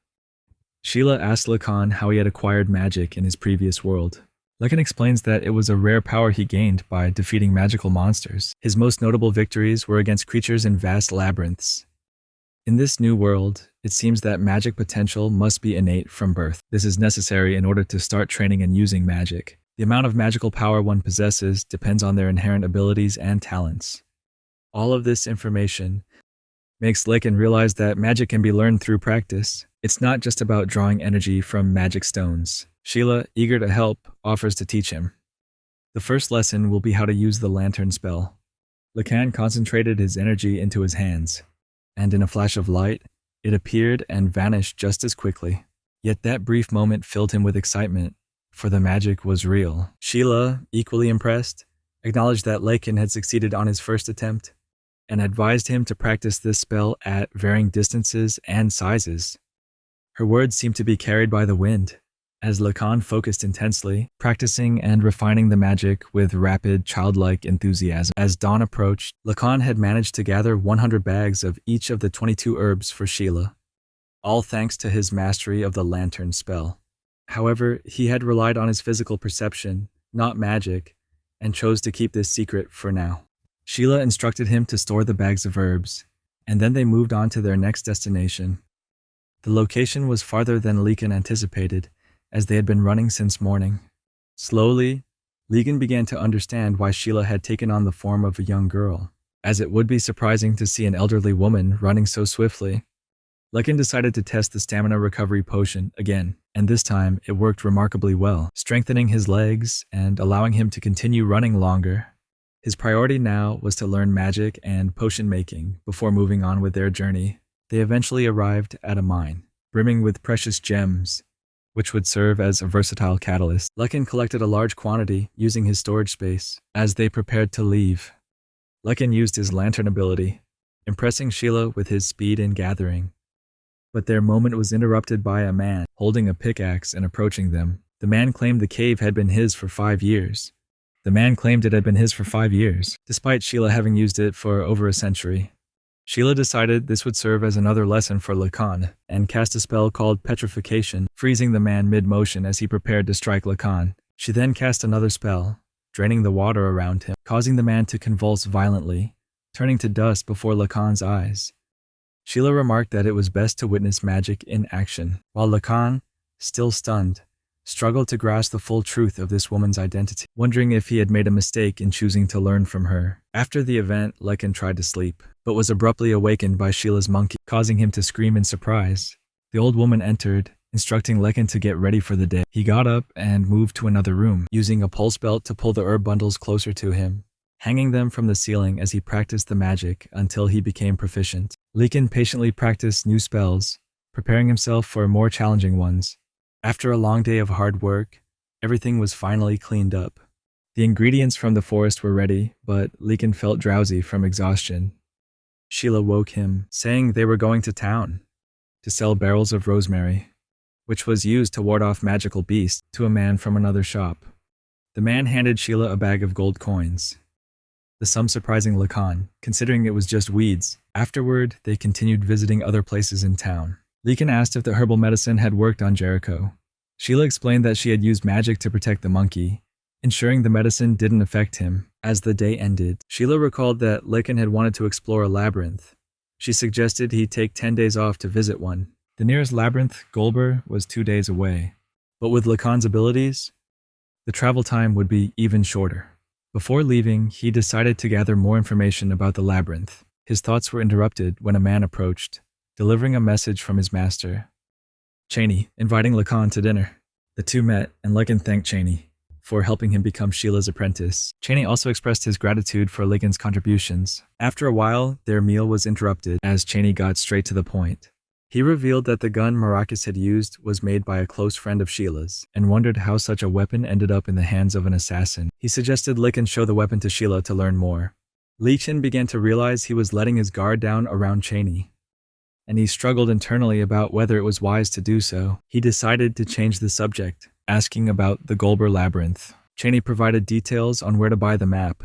Sheila asks Lecan how he had acquired magic in his previous world. Lecan explains that it was a rare power he gained by defeating magical monsters. His most notable victories were against creatures in vast labyrinths. In this new world, it seems that magic potential must be innate from birth. This is necessary in order to start training and using magic. The amount of magical power one possesses depends on their inherent abilities and talents. All of this information makes Lecan realize that magic can be learned through practice. It's not just about drawing energy from magic stones. Sheila, eager to help, offers to teach him. The first lesson will be how to use the lantern spell. Lecan concentrated his energy into his hands, and in a flash of light, it appeared and vanished just as quickly. Yet that brief moment filled him with excitement, for the magic was real. Sheila, equally impressed, acknowledged that Lecan had succeeded on his first attempt. and advised him to practice this spell at varying distances and sizes. Her words seemed to be carried by the wind, as Lecan focused intensely, practicing and refining the magic with rapid, childlike enthusiasm. As dawn approached, Lecan had managed to gather 100 bags of each of the 22 herbs for Sheila, all thanks to his mastery of the lantern spell. However, he had relied on his physical perception, not magic, and chose to keep this secret for now. Sheila instructed him to store the bags of herbs, and then they moved on to their next destination. The location was farther than Lecan anticipated, as they had been running since morning. Slowly, Lecan began to understand why Sheila had taken on the form of a young girl, as it would be surprising to see an elderly woman running so swiftly. Lecan decided to test the stamina recovery potion again, and this time it worked remarkably well, strengthening his legs and allowing him to continue running longer. His priority now was to learn magic and potion making before moving on with their journey. They eventually arrived at a mine, brimming with precious gems, which would serve as a versatile catalyst. Lecan collected a large quantity using his storage space. As they prepared to leave, Lecan used his lantern ability, impressing Sheila with his speed in gathering. But their moment was interrupted by a man holding a pickaxe and approaching them. The man claimed the cave had been his for 5 years. Despite Sheila having used it for over a century. Sheila decided this would serve as another lesson for Lecan, and cast a spell called Petrification, freezing the man mid-motion as he prepared to strike Lecan. She then cast another spell, draining the water around him, causing the man to convulse violently, turning to dust before Lecan's eyes. Sheila remarked that it was best to witness magic in action, while Lecan, still stunned, struggled to grasp the full truth of this woman's identity, wondering if he had made a mistake in choosing to learn from her. After the event, Lecan tried to sleep, but was abruptly awakened by Sheila's monkey, causing him to scream in surprise. The old woman entered, instructing Lecan to get ready for the day. He got up and moved to another room, using a pulse belt to pull the herb bundles closer to him, hanging them from the ceiling as he practiced the magic until he became proficient. Lecan patiently practiced new spells, preparing himself for more challenging ones. After a long day of hard work, everything was finally cleaned up. The ingredients from the forest were ready, but Lecan felt drowsy from exhaustion. Sheila woke him, saying they were going to town to sell barrels of rosemary, which was used to ward off magical beasts, to a man from another shop. The man handed Sheila a bag of gold coins, the sum surprising Lecan, considering it was just weeds. Afterward, they continued visiting other places in town. Lecan asked if the herbal medicine had worked on Jericho. Sheila explained that she had used magic to protect the monkey, ensuring the medicine didn't affect him. As the day ended, Sheila recalled that Lecan had wanted to explore a labyrinth. She suggested he take 10 days off to visit one. The nearest labyrinth, Golber, was 2 days away. But with Lecan's abilities, the travel time would be even shorter. Before leaving, he decided to gather more information about the labyrinth. His thoughts were interrupted when a man approached, delivering a message from his master, Cheney, inviting Lecan to dinner. The two met, and Lecan thanked Cheney for helping him become Sheila's apprentice. Cheney also expressed his gratitude for Lecan's contributions. After a while, their meal was interrupted as Cheney got straight to the point. He revealed that the gun Maracas had used was made by a close friend of Sheila's, and wondered how such a weapon ended up in the hands of an assassin. He suggested Lecan show the weapon to Sheila to learn more. Lecan began to realize he was letting his guard down around Cheney, and he struggled internally about whether it was wise to do so. He decided to change the subject, asking about the Golber labyrinth. Cheney provided details on where to buy the map,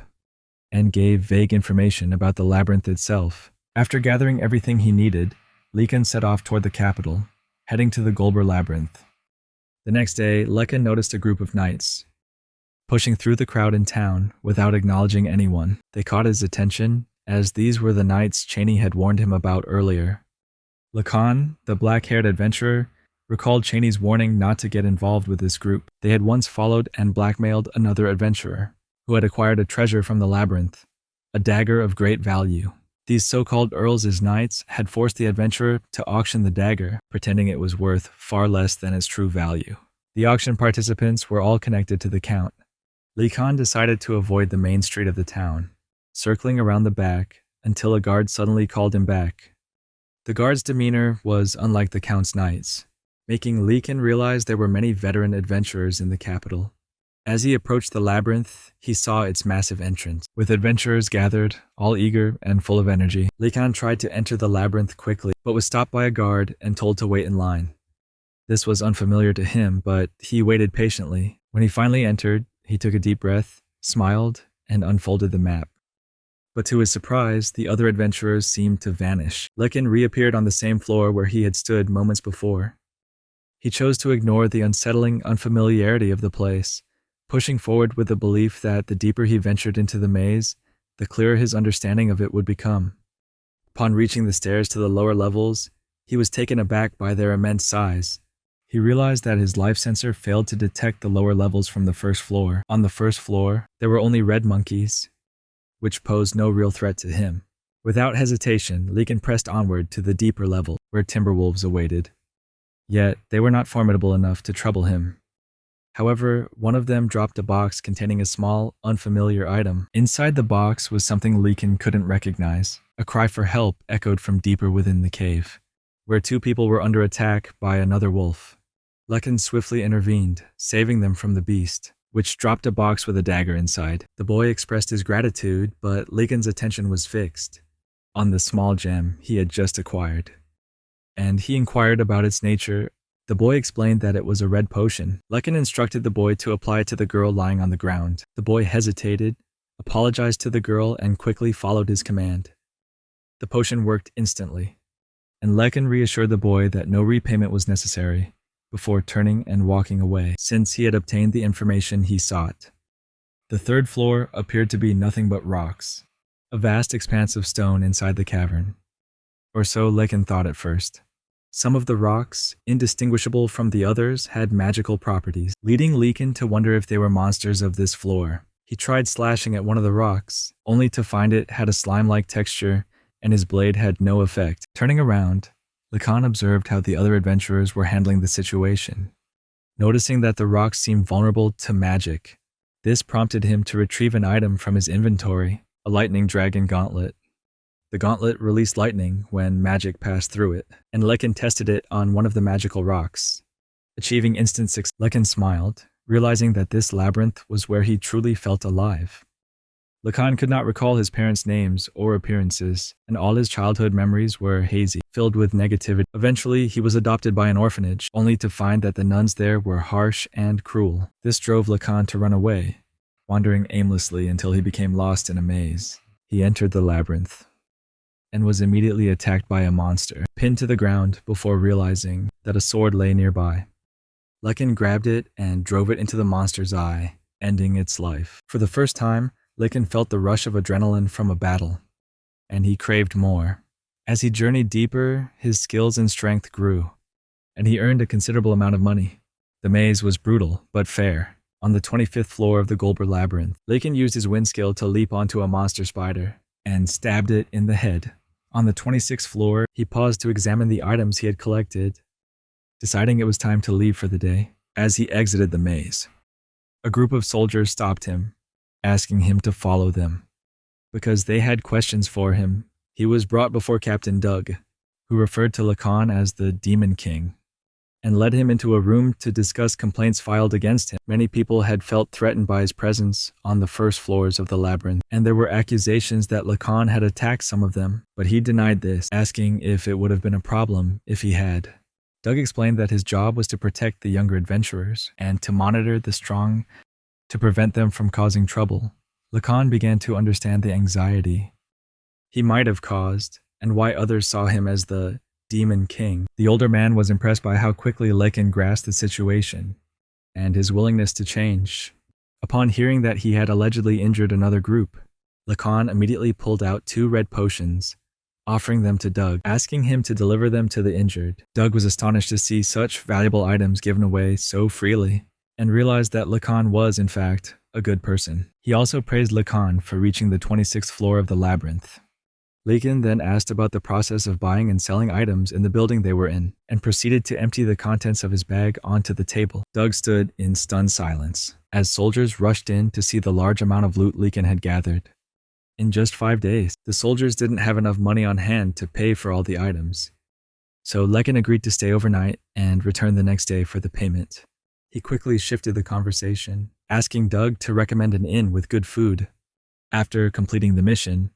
and gave vague information about the labyrinth itself. After gathering everything he needed, Lecan set off toward the capital, heading to the Golber labyrinth. The next day, Lecan noticed a group of knights pushing through the crowd in town without acknowledging anyone. They caught his attention, as these were the knights Cheney had warned him about earlier. Lecan, the black-haired adventurer, recalled Cheney's warning not to get involved with this group. They had once followed and blackmailed another adventurer, who had acquired a treasure from the labyrinth, a dagger of great value. These so-called earls' knights had forced the adventurer to auction the dagger, pretending it was worth far less than its true value. The auction participants were all connected to the count. Lecan decided to avoid the main street of the town, circling around the back until a guard suddenly called him back. The guard's demeanor was unlike the count's knights, making Lecan realize there were many veteran adventurers in the capital. As he approached the labyrinth, he saw its massive entrance. With adventurers gathered, all eager and full of energy, Lecan tried to enter the labyrinth quickly, but was stopped by a guard and told to wait in line. This was unfamiliar to him, but he waited patiently. When he finally entered, he took a deep breath, smiled, and unfolded the map. But to his surprise, the other adventurers seemed to vanish. Lecan reappeared on the same floor where he had stood moments before. He chose to ignore the unsettling unfamiliarity of the place, pushing forward with the belief that the deeper he ventured into the maze, the clearer his understanding of it would become. Upon reaching the stairs to the lower levels, he was taken aback by their immense size. He realized that his life sensor failed to detect the lower levels from the first floor. On the first floor, there were only red monkeys, which posed no real threat to him. Without hesitation, Lecan pressed onward to the deeper level, where timber wolves awaited. Yet, they were not formidable enough to trouble him. However, one of them dropped a box containing a small, unfamiliar item. Inside the box was something Lecan couldn't recognize. A cry for help echoed from deeper within the cave, where two people were under attack by another wolf. Lecan swiftly intervened, saving them from the beast, which dropped a box with a dagger inside. The boy expressed his gratitude, but Lecan's attention was fixed on the small gem he had just acquired, and he inquired about its nature. The boy explained that it was a red potion. Lecan instructed the boy to apply it to the girl lying on the ground. The boy hesitated, apologized to the girl, and quickly followed his command. The potion worked instantly, and Lecan reassured the boy that no repayment was necessary before turning and walking away, since he had obtained the information he sought. The third floor appeared to be nothing but rocks, a vast expanse of stone inside the cavern. Or so Lecan thought at first. Some of the rocks, indistinguishable from the others, had magical properties, leading Lecan to wonder if they were monsters of this floor. He tried slashing at one of the rocks, only to find it had a slime-like texture, and his blade had no effect. Turning around, Lecan observed how the other adventurers were handling the situation. Noticing that the rocks seemed vulnerable to magic, this prompted him to retrieve an item from his inventory, a lightning dragon gauntlet. The gauntlet released lightning when magic passed through it, and Lecan tested it on one of the magical rocks. Achieving instant success, Lecan smiled, realizing that this labyrinth was where he truly felt alive. Lecan could not recall his parents' names or appearances, and all his childhood memories were hazy, filled with negativity. Eventually, he was adopted by an orphanage, only to find that the nuns there were harsh and cruel. This drove Lecan to run away, wandering aimlessly until he became lost in a maze. He entered the labyrinth, and was immediately attacked by a monster, pinned to the ground before realizing that a sword lay nearby. Lecan grabbed it and drove it into the monster's eye, ending its life. For the first time, Lecan felt the rush of adrenaline from a battle, and he craved more. As he journeyed deeper, his skills and strength grew, and he earned a considerable amount of money. The maze was brutal, but fair. On the 25th floor of the Golber Labyrinth, Lecan used his wind skill to leap onto a monster spider, and stabbed it in the head. On the 26th floor, he paused to examine the items he had collected, deciding it was time to leave for the day. As he exited the maze, a group of soldiers stopped him, asking him to follow them, because they had questions for him. He was brought before Captain Doug, who referred to Lecan as the Demon King, and led him into a room to discuss complaints filed against him. Many people had felt threatened by his presence on the first floors of the labyrinth, and there were accusations that Lecan had attacked some of them, but he denied this, asking if it would have been a problem if he had. Doug explained that his job was to protect the younger adventurers and to monitor the strong to prevent them from causing trouble. Lecan began to understand the anxiety he might have caused and why others saw him as the Demon King. The older man was impressed by how quickly Lecan grasped the situation and his willingness to change. Upon hearing that he had allegedly injured another group, Lecan immediately pulled out 2 red potions, offering them to Doug, asking him to deliver them to the injured. Doug was astonished to see such valuable items given away so freely, and realized that Lecan was, in fact, a good person. He also praised Lecan for reaching the 26th floor of the labyrinth. Lecan then asked about the process of buying and selling items in the building they were in, and proceeded to empty the contents of his bag onto the table. Doug stood in stunned silence, as soldiers rushed in to see the large amount of loot Lecan had gathered. In just 5 days, the soldiers didn't have enough money on hand to pay for all the items, so Lecan agreed to stay overnight and return the next day for the payment. He quickly shifted the conversation, asking Doug to recommend an inn with good food. After completing the mission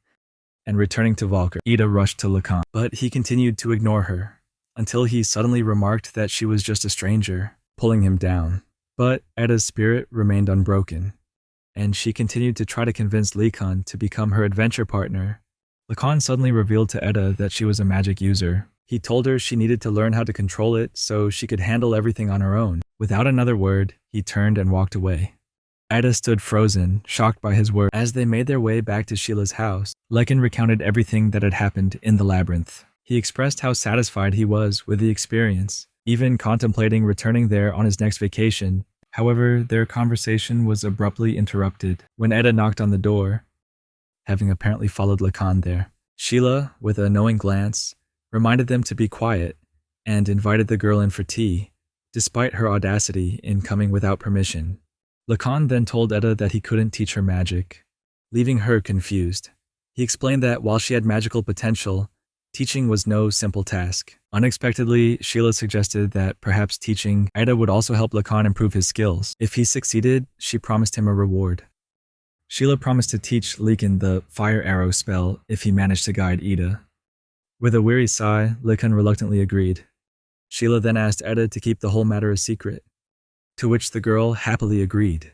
and returning to Valkyr, Ida rushed to Lecan, but he continued to ignore her until he suddenly remarked that she was just a stranger, pulling him down. But Eda's spirit remained unbroken, and she continued to try to convince Lecan to become her adventure partner. Lecan suddenly revealed to Eda that she was a magic user. He told her she needed to learn how to control it so she could handle everything on her own. Without another word, he turned and walked away. Eda stood frozen, shocked by his words. As they made their way back to Sheila's house, Lecan recounted everything that had happened in the labyrinth. He expressed how satisfied he was with the experience, even contemplating returning there on his next vacation. However, their conversation was abruptly interrupted when Eda knocked on the door, having apparently followed Lecan there. Sheila, with a knowing glance, reminded them to be quiet and invited the girl in for tea, despite her audacity in coming without permission. Lecan then told Eda that he couldn't teach her magic, leaving her confused. He explained that while she had magical potential, teaching was no simple task. Unexpectedly, Sheila suggested that perhaps teaching Eda would also help Lecan improve his skills. If he succeeded, she promised him a reward. Sheila promised to teach Lecan the fire arrow spell if he managed to guide Ida. With a weary sigh, Lecan reluctantly agreed. Sheila then asked Eda to keep the whole matter a secret, to which the girl happily agreed.